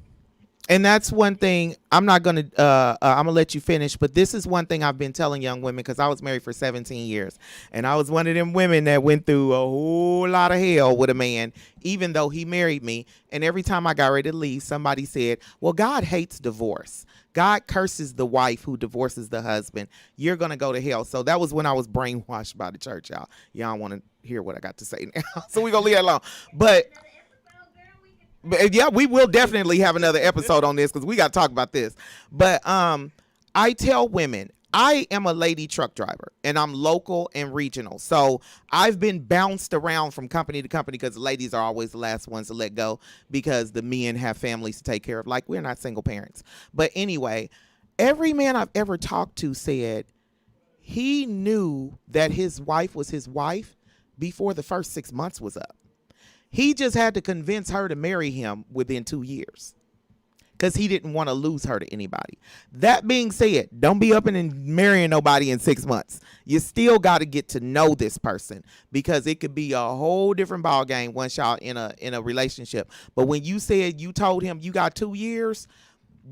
And that's one thing I'm not gonna. I'm gonna let you finish, but this is one thing I've been telling young women because I was married for 17 years, and I was one of them women that went through a whole lot of hell with a man, even though he married me. And every time I got ready to leave, somebody said, "Well, God hates divorce. God curses the wife who divorces the husband. You're gonna go to hell." So that was when I was brainwashed by the church, y'all. Y'all want to hear what I got to say now, so we're gonna leave it alone. But yeah, we will definitely have another episode on this because we got to talk about this. But I tell women, I am a lady truck driver and I'm local and regional. So I've been bounced around from company to company because the ladies are always the last ones to let go because the men have families to take care of. Like, we're not single parents. But anyway, every man I've ever talked to said he knew that his wife was his wife before the first 6 months was up. He just had to convince her to marry him within 2 years because he didn't want to lose her to anybody. That being said, don't be up and marrying nobody in 6 months. You still got to get to know this person because it could be a whole different ball game once y'all in a relationship. But when you said you told him you got 2 years,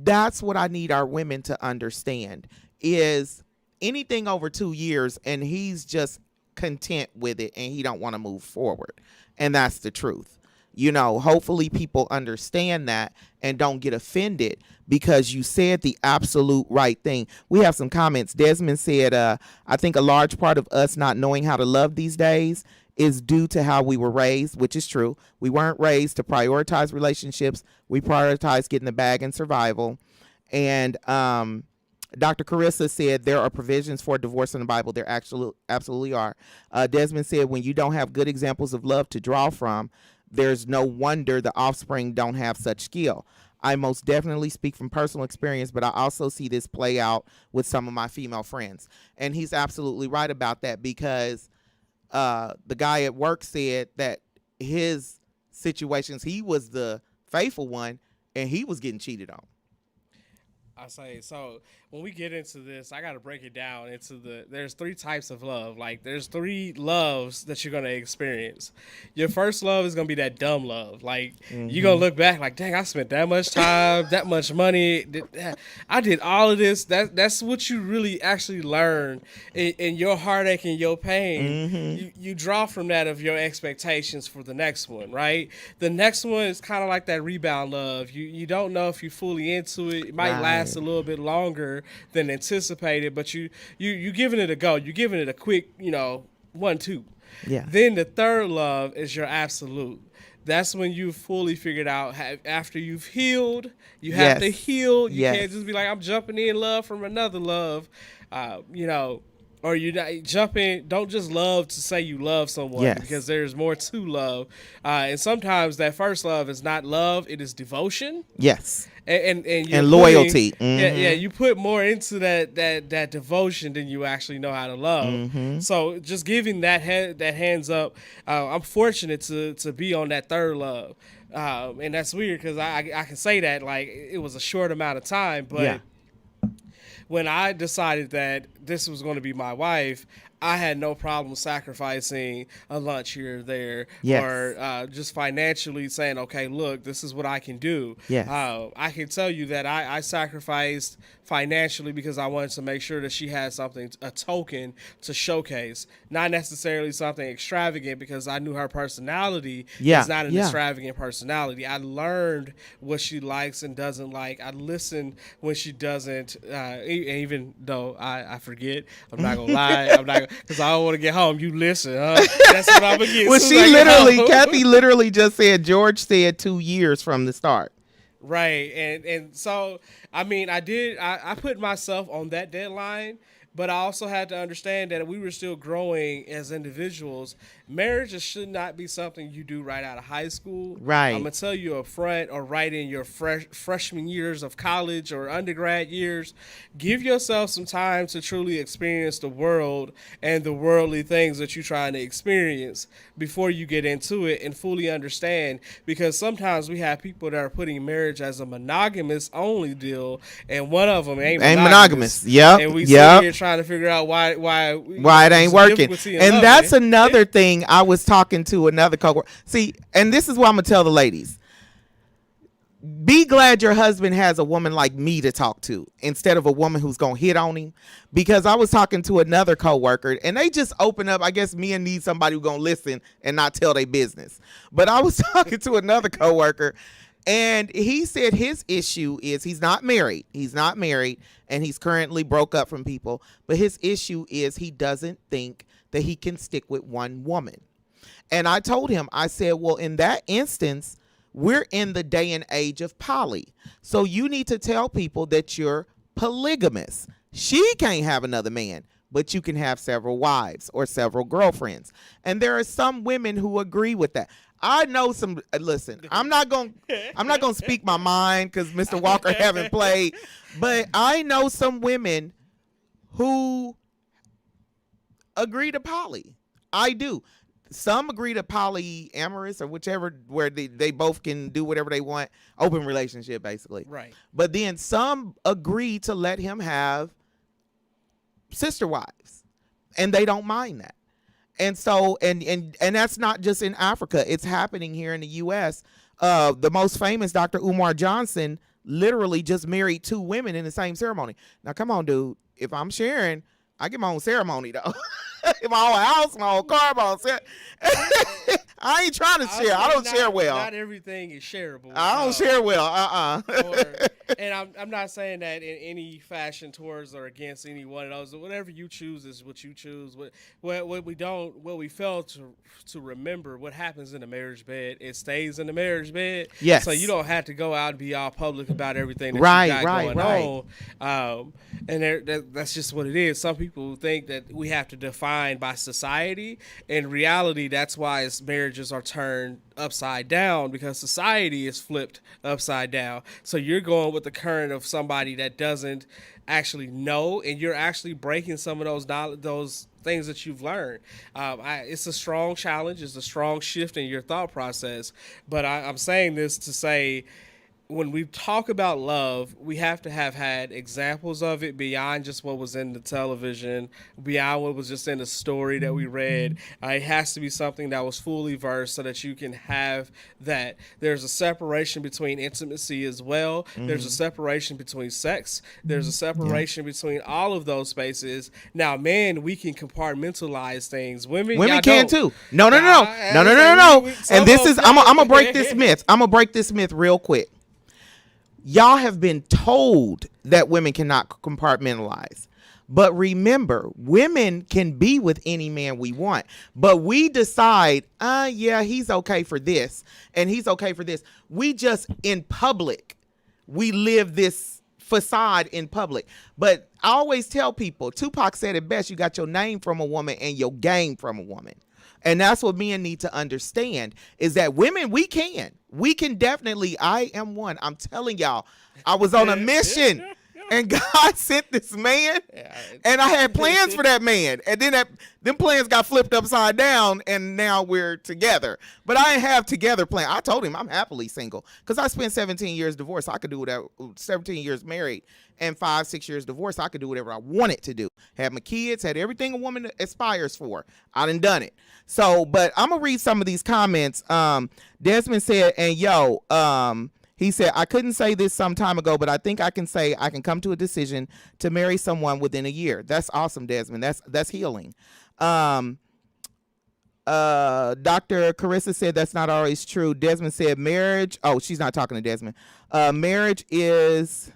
that's what I need our women to understand is anything over 2 years and he's just content with it and he don't want to move forward. And that's the truth. Hopefully people understand that and don't get offended because you said the absolute right thing. We have some comments. Desmond said, I think a large part of us not knowing how to love these days is due to how we were raised, which is true. We weren't raised to prioritize relationships. We prioritized getting the bag and survival. And Dr. Carissa said there are provisions for divorce in the Bible. There absolutely are. Desmond said when you don't have good examples of love to draw from, there's no wonder the offspring don't have such skill. I most definitely speak from personal experience, but I also see this play out with some of my female friends. And he's absolutely right about that, because the guy at work said that his situations, he was the faithful one and he was getting cheated on. I say, so when we get into this, I got to break it down into there's 3 types of love. Like, there's 3 loves that you're going to experience. Your first love is going to be that dumb love. Like, you're going to look back like, dang, I spent that much time, that much money. I did all of this. That's what you really actually learn in your heartache and your pain. You draw from that of your expectations for the next one, right? The next one is kind of like that rebound love. You don't know if you're fully into it. It might last a little bit longer than anticipated, but you giving it a go. You're giving it a quick, 1-2. Yeah. Then the third love is your absolute. That's when you fully figured out, after you've healed, you have to heal. You can't just be like, I'm jumping in love from another love, or you're not jumping. Don't just love to say you love someone, because there's more to love. And sometimes that first love is not love, it is devotion. Yes. And loyalty. You put more into that devotion than you actually know how to love. So just giving that hands up, I'm fortunate to be on that third love, and that's weird because I can say that like it was a short amount of time, but when I decided that this was going to be my wife, I had no problem sacrificing a lunch here or there, or just financially saying, okay, look, this is what I can do. I can tell you that I sacrificed financially because I wanted to make sure that she had something, a token to showcase, not necessarily something extravagant, because I knew her personality is not an extravagant personality. I learned what she likes and doesn't like. I listened when she doesn't, even though I forget. I'm not gonna lie. Because I don't want to get home. You listen, huh? That's what I'm gonna get. Well, Kathy literally just said George said 2 years from the start. Right, and so I mean, I put myself on that deadline, but I also had to understand that we were still growing as individuals. Marriage should not be something you do right out of high school. Right. I'm going to tell you up front, or right in your freshman years of college or undergrad years. Give yourself some time to truly experience the world and the worldly things that you're trying to experience before you get into it and fully understand. Because sometimes we have people that are putting marriage as a monogamous only deal, and one of them ain't monogamous. Yep. And we sit here trying to figure out why it ain't working. And that's another thing. I was talking to another coworker. See, and this is what I'm gonna tell the ladies. Be glad your husband has a woman like me to talk to instead of a woman who's gonna hit on him. Because I was talking to another coworker and they just open up. I guess men need somebody who's gonna listen and not tell their business. But I was talking to another coworker, and he said his issue is he's not married. He's not married, and he's currently broke up from people. But his issue is he doesn't think that he can stick with one woman. And I told him, I said, well, in that instance, we're in the day and age of poly. So you need to tell people that you're polygamous. She can't have another man, but you can have several wives or several girlfriends. And there are some women who agree with that. I know some. Listen, I'm not gonna speak my mind because Mr. Walker haven't played, but I know some women who agree to poly. I do. Some agree to polyamorous or whichever, where they both can do whatever they want. Open relationship, basically. Right. But then some agree to let him have sister wives, and they don't mind that. And so, and that's not just in Africa. It's happening here in the U.S. The most famous, Dr. Umar Johnson, literally just married 2 women in the same ceremony. Now, come on, dude. If I'm sharing, I get my own ceremony, though. My own house, my own car, my own I ain't trying to share. I don't share well. Not everything is shareable. I don't share well. And I'm not saying that in any fashion towards or against any one of those. Whatever you choose is what you choose. What we fail to remember, what happens in the marriage bed, it stays in the marriage bed. Yes. So you don't have to go out and be all public about everything that you got going on. And that's just what it is. Some people think that we have to define by society. In reality, that's why marriages are turned upside down because society is flipped upside down. So you're going with the current of somebody that doesn't actually know, and you're actually breaking some of those things that you've learned. It's a strong challenge. It's a strong shift in your thought process. But I'm saying this to say, when we talk about love, we have to have had examples of it beyond just what was in the television, beyond what was just in the story that we read. It has to be something that was fully versed so that you can have that. There's a separation between intimacy as well. There's a separation between sex. There's a separation between all of those spaces. Now, men, we can compartmentalize things. Women Women can too. No. And this is, I'm gonna break this myth. I'm gonna break this myth real quick. Y'all have been told that women cannot compartmentalize. But remember, women can be with any man we want. But we decide, yeah, he's okay for this, and he's okay for this. We just, in public, we live this facade in public. But I always tell people, Tupac said it best, you got your name from a woman and your game from a woman. And that's what men need to understand, is that women, we can definitely, I am one. I'm telling y'all, I was on a mission and God sent this man and I had plans for that man. And then them plans got flipped upside down and now we're together. But I didn't have together plan. I told him I'm happily single because I spent 17 years divorced. I could do whatever, 17 years married and 5-6 years divorced. I could do whatever I wanted to do. Had my kids, had everything a woman aspires for. I done it. So, but I'm going to read some of these comments. Desmond said, and he said, I couldn't say this some time ago, but I think I can say I can come to a decision to marry someone within a year. That's awesome, Desmond. That's healing. Dr. Carissa said that's not always true. Desmond said marriage. Oh, she's not talking to Desmond. Marriage is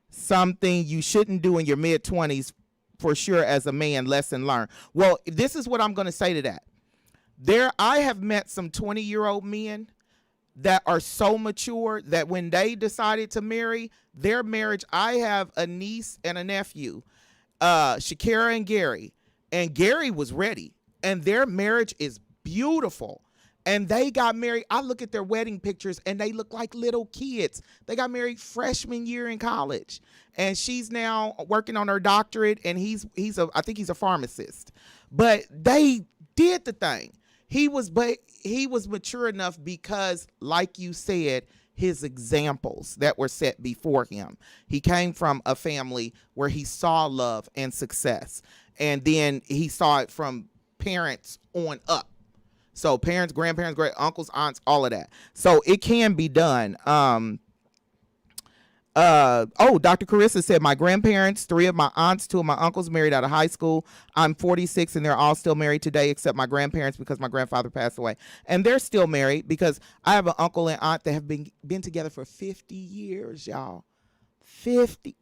something you shouldn't do in your mid-20s for sure as a man. Lesson learned. Well, this is what I'm going to say to that. I have met some 20-year-old men that are so mature that when they decided to marry, their marriage, I have a niece and a nephew, Shakira and Gary was ready, and their marriage is beautiful. And they got married. I look at their wedding pictures and they look like little kids. They got married freshman year in college, and she's now working on her doctorate, and I think he's a pharmacist. But they did the thing. He was mature enough because, like you said, his examples that were set before him. He came from a family where he saw love and success, and then he saw it from parents on up. So parents, grandparents, great uncles, aunts, all of that. So it can be done. Dr. Carissa said, my grandparents, 3 of my aunts, 2 of my uncles married out of high school. I'm 46 and they're all still married today except my grandparents because my grandfather passed away. And they're still married because I have an uncle and aunt that have been together for 50 years, y'all. 50.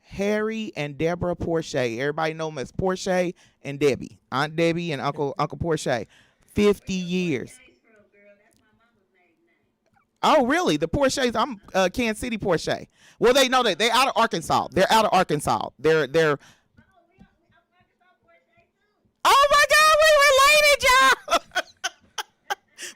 Harry and Deborah Porche. Everybody know them as Porche and Debbie. Aunt Debbie and Uncle Porche. 50 years. Oh, really? The Porsches? I'm Kansas City Porsche. Well, they know that they're out of Arkansas. They're out of Arkansas. They're. Oh my God, we related, y'all.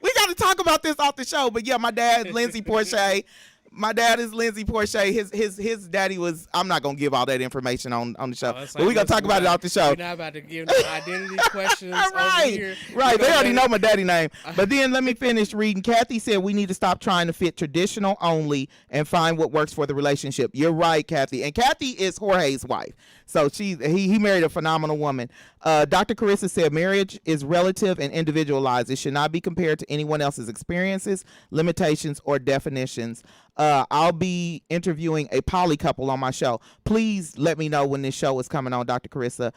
We got to talk about this off the show. But yeah, my dad, Lindsay Porsche. My dad is Lindsay Porsche. His daddy was. I'm not gonna give all that information on the show, but we're gonna talk about it off the show. We're not about to give no identity questions. Right, over here. Right. They already know my daddy name. But then let me finish reading. Kathy said we need to stop trying to fit traditional only and find what works for the relationship. You're right, Kathy. And Kathy is Jorge's wife, so he married a phenomenal woman. Dr. Carissa said marriage is relative and individualized. It should not be compared to anyone else's experiences, limitations, or definitions. I'll be interviewing a poly couple on my show. Please let me know when this show is coming on, Dr. Carissa.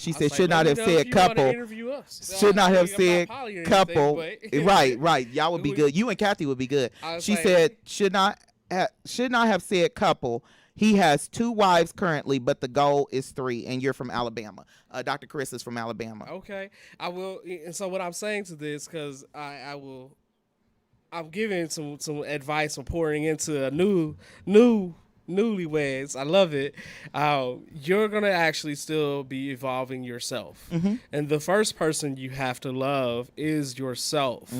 She said should not have said couple. Should not have said couple. Right. Y'all would be good. You and Kathy would be good. She said should not have said couple. He has 2 wives currently, but the goal is 3, and you're from Alabama. Dr. Carissa's from Alabama. Okay. I will. And so what I'm saying to this, because I'm giving some advice on pouring into a new newlyweds, I love it. You're gonna actually still be evolving yourself, and the first person you have to love is yourself.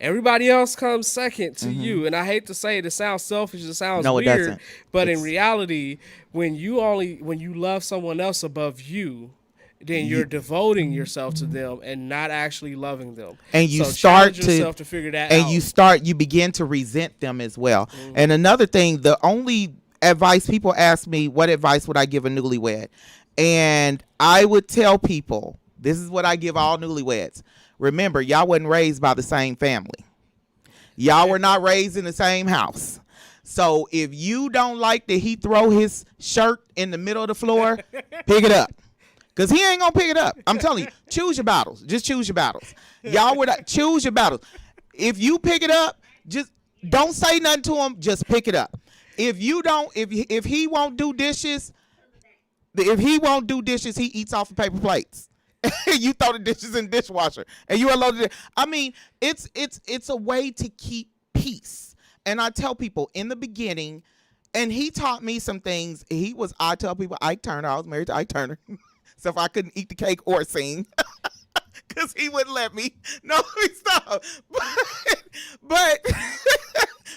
Everybody else comes second to you, and I hate to say it, it sounds selfish, it sounds No, it weird, doesn't. but in It's reality, when you love someone else above you, then you're you, devoting yourself to them and not actually loving them. and you So start challenge to yourself to figure that and out. you begin to resent them as well. And another thing, the only advice people ask me, what advice would I give a newlywed? And I would tell people, this is what I give all newlyweds. Remember, y'all wasn't raised by the same family. Y'all were not raised in the same house. So if you don't like that he throw his shirt in the middle of the floor, pick it up. Because he ain't going to pick it up. I'm telling you, choose your battles. Just choose your battles. Y'all would choose your battles. If you pick it up, just don't say nothing to him. Just pick it up. If you don't, if he won't do dishes, he eats off of paper plates. You throw the dishes in the dishwasher, and you unload it. I mean, it's a way to keep peace. And I tell people in the beginning, and he taught me some things. I tell people Ike Turner. I was married to Ike Turner, so if I couldn't eat the cake or sing, because he wouldn't let me. No, stop. But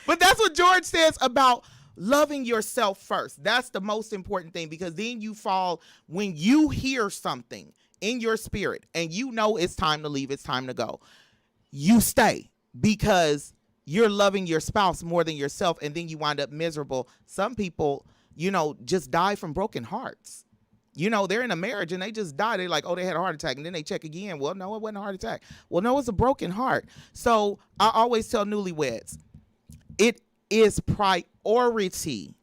but that's what George says about loving yourself first. That's the most important thing, because then you fall when you hear something in your spirit and you know it's time to leave, it's time to go. You stay because you're loving your spouse more than yourself, and then you wind up miserable. Some people, just die from broken hearts. They're in a marriage and they just die. They're like, oh, they had a heart attack. And then they check again. Well, no, it wasn't a heart attack. Well, no, it's a broken heart. So I always tell newlyweds, it is priority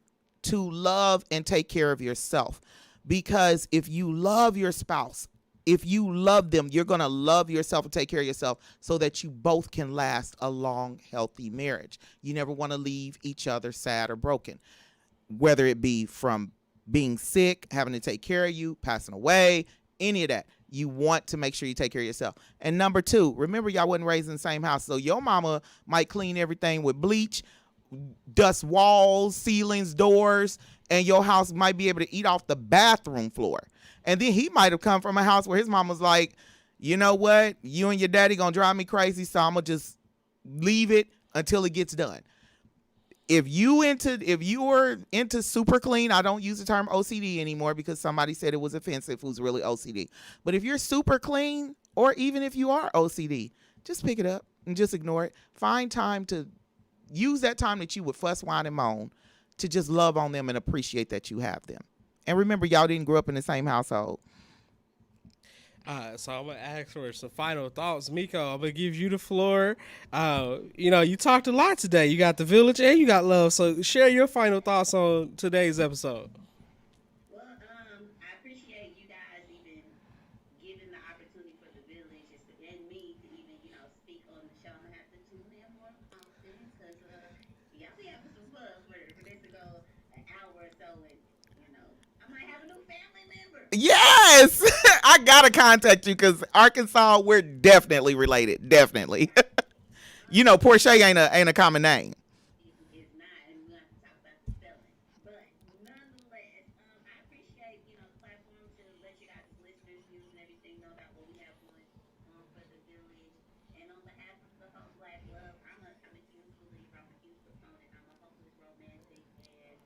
to love and take care of yourself. Because if you love your spouse, if you love them, you're going to love yourself and take care of yourself so that you both can last a long, healthy marriage. You never want to leave each other sad or broken, whether it be from being sick, having to take care of you, passing away, any of that. You want to make sure you take care of yourself. And number two, remember, y'all wasn't raised in the same house. So your mama might clean everything with bleach, dust walls, ceilings, doors, and your house might be able to eat off the bathroom floor. And then he might have come from a house where his mom was like, you know what? You and your daddy going to drive me crazy, so I'm going to just leave it until it gets done. If you're into super clean, I don't use the term OCD anymore because somebody said it was offensive who's really OCD. But if you're super clean, or even if you are OCD, just pick it up and just ignore it. Find time to use that time that you would fuss, whine, and moan to just love on them and appreciate that you have them. And remember, y'all didn't grow up in the same household. So I'm gonna ask for some final thoughts, Miko. I'm gonna give you the floor. You talked a lot today. You got the village and you got love. So share your final thoughts on today's episode. Well, I appreciate you guys even giving the opportunity for the village and me to even, speak on the show. I'm gonna have to tune in more often because y'all be having some fun for this to go an hour or so, and I might have a new family member. Yes, I gotta contact you because Arkansas, we're definitely related. Definitely. Portia ain't a common name. It's not, and we're going to have to talk about the spelling. But nonetheless, I appreciate, the platform to let you guys, listeners, views, and everything know about what we have going on for the village. And on behalf of the whole Black Love, I'm a huge believer, I'm a huge proponent, I'm a hopeless romantic, and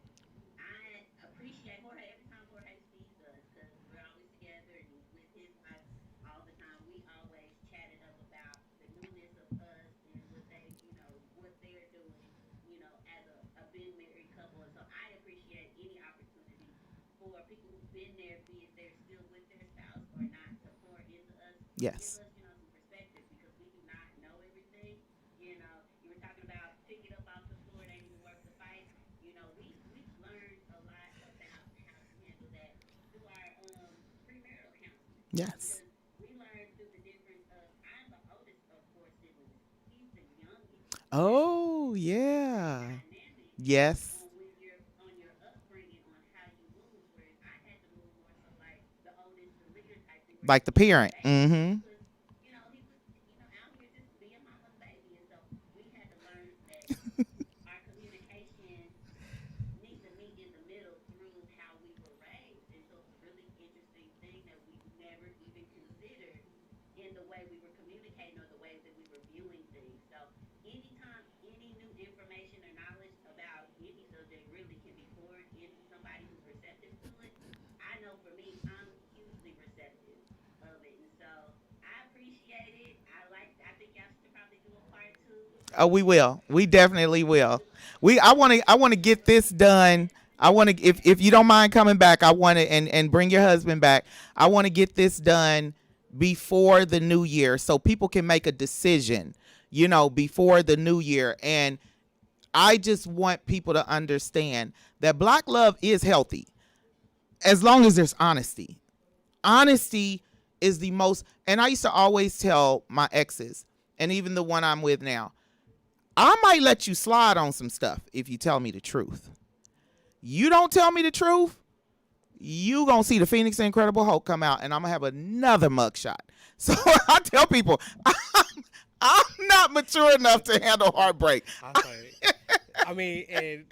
I appreciate Jorge every time Jorge sees us because we're always together and with his wife all the time. We always chatted up about the newness of us and what they're doing, as a being married couple. And so I appreciate any opportunity for people who've been there, be it they're still with their spouse or not, to pour into us, Yes. give us, some perspective because we do not know everything. You were talking about picking up off the floor, it ain't even worth the fight. We've learned a lot about how to handle that through our premarital counseling. Yes. Because we learned through the difference of I'm the oldest of four siblings. He's the youngest. Oh, yeah. Dynamic Yes. on when you're on your upbringing on how you move, whereas I had to move more so like the oldest, the leader type thing. Like the parent. Mm-hmm. He was, out here just being mama's baby, and so we had to learn that our communication needs to meet in way we were communicating or the ways that we were viewing things. So anytime any new information or knowledge about any subject really can be poured into somebody who's receptive to it, I know for me, I'm hugely receptive of it. And so I appreciate it. I think y'all should probably do a part two. Oh, we will. We definitely will. I want to get this done. I want to, if you don't mind coming back, I want to, and bring your husband back. I want to get this done before the new year so people can make a decision, before the new year. And I just want people to understand that black love is healthy as long as there's honesty. Honesty is the most, and I used to always tell my exes, and even the one I'm with now, I might let you slide on some stuff if you tell me the truth. You don't tell me the truth, you gonna see the Phoenix Incredible Hulk come out, and I'm gonna have another mugshot. So I tell people, I'm not mature enough to handle heartbreak. I mean, and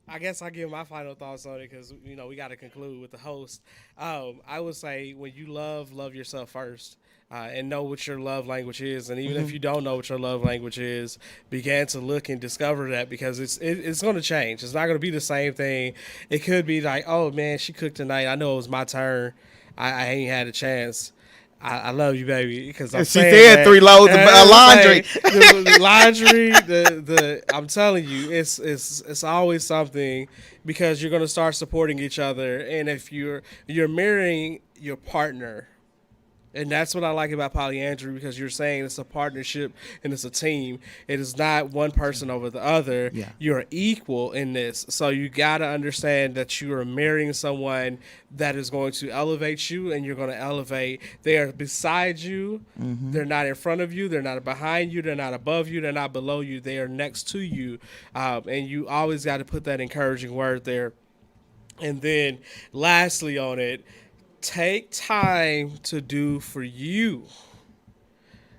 I guess I'll give my final thoughts on it because, we got to conclude with the host. I would say when you love yourself first. And know what your love language is, and even if you don't know what your love language is, begin to look and discover that, because it's going to change. It's not going to be the same thing. It could be like, oh man, she cooked tonight. I know it was my turn. I ain't had a chance. I love you, baby, because I'm she saying said that, 3 loads of laundry. the laundry, I'm telling you, it's always something, because you're going to start supporting each other, and if you're mirroring your partner. And that's what I like about polyandry, because you're saying it's a partnership and it's a team. It is not one person over the other. Yeah. You're equal in this. So you got to understand that you are marrying someone that is going to elevate you, and you're going to elevate. They are beside you. Mm-hmm. They're not in front of you. They're not behind you. They're not above you. They're not below you. They are next to you. And you always got to put that encouraging word there. And then lastly on it, take time to do for you.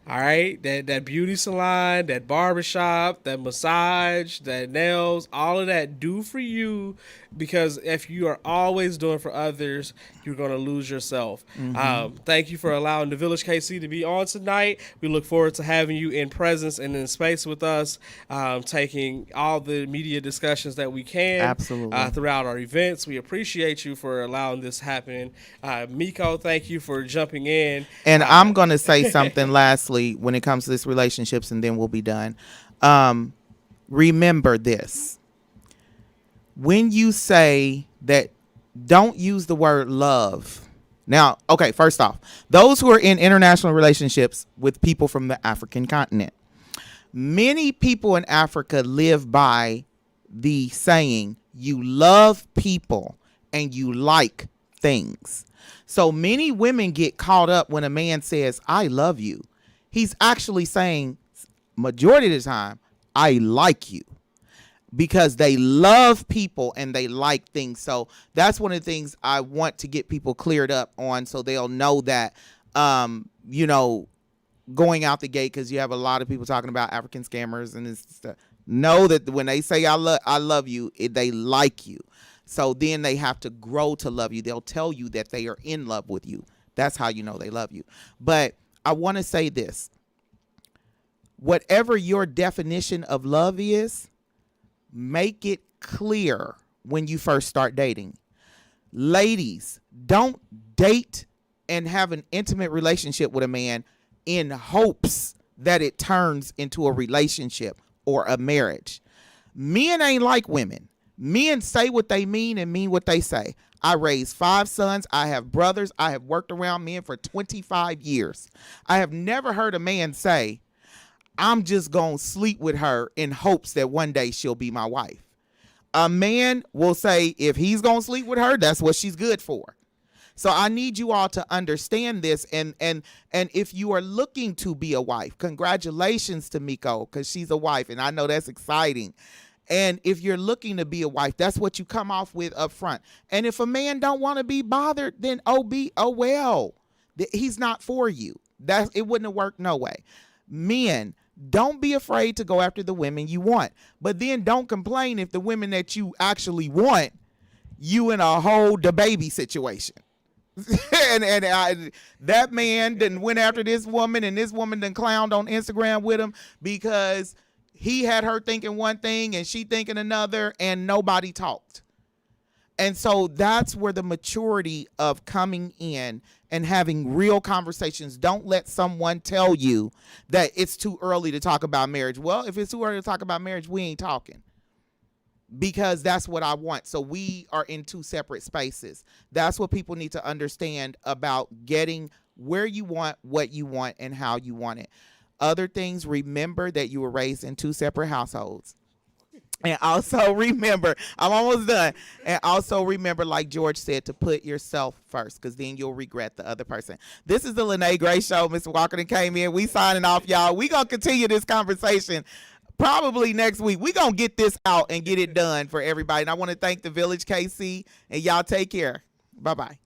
All right, that beauty salon, that barbershop, that massage, that nails, all of that, do for you, because if you are always doing for others, you're going to lose yourself. Mm-hmm. Thank you for allowing the Village KC to be on tonight. We look forward to having you in presence and in space with us, taking all the media discussions that we can. Absolutely. Throughout our events. We appreciate you for allowing this happen. Miko, thank you for jumping in. And I'm going to say something lastly when it comes to this relationships, and then we'll be done. Remember this. When you say that, don't use the word love. Now, okay, first off, those who are in international relationships with people from the African continent, many people in Africa live by the saying, you love people and you like things. So many women get caught up when a man says, I love you. He's actually saying, majority of the time, I like you, because they love people and they like things. So that's one of the things I want to get people cleared up on, so they'll know that, going out the gate, because you have a lot of people talking about African scammers and this stuff. Know that when they say I love you, they like you. So then they have to grow to love you. They'll tell you that they are in love with you. That's how you know they love you. But I want to say this. Whatever your definition of love is, make it clear when you first start dating. Ladies, don't date and have an intimate relationship with a man in hopes that it turns into a relationship or a marriage. Men ain't like women. Men say what they mean and mean what they say. I raised 5 sons. I have brothers. I have worked around men for 25 years. I have never heard a man say, I'm just going to sleep with her in hopes that one day she'll be my wife. A man will say if he's going to sleep with her, that's what she's good for. So I need you all to understand this. And if you are looking to be a wife, congratulations to Miko, because she's a wife, and I know that's exciting. And if you're looking to be a wife, that's what you come off with up front. And if a man don't want to be bothered, then oh well, he's not for you. It wouldn't have worked no way. Men, don't be afraid to go after the women you want. But then don't complain if the women that you actually want, you in a whole baby situation. That man didn't went after this woman, and this woman done clowned on Instagram with him because he had her thinking one thing and she thinking another, and nobody talked. And so that's where the maturity of coming in and having real conversations. Don't let someone tell you that it's too early to talk about marriage. Well, if it's too early to talk about marriage, we ain't talking. Because that's what I want. So we are in two separate spaces. That's what people need to understand about getting where you want, what you want, and how you want it. Other things, remember that you were raised in two separate households. And also remember, I'm almost done. And also remember, like George said, to put yourself first, because then you'll regret the other person. This is the Lyne't Gray Show. Mr. Walker came in. We signing off, y'all. We going to continue this conversation probably next week. We going to get this out and get it done for everybody. And I want to thank the Village KC, and y'all take care. Bye-bye.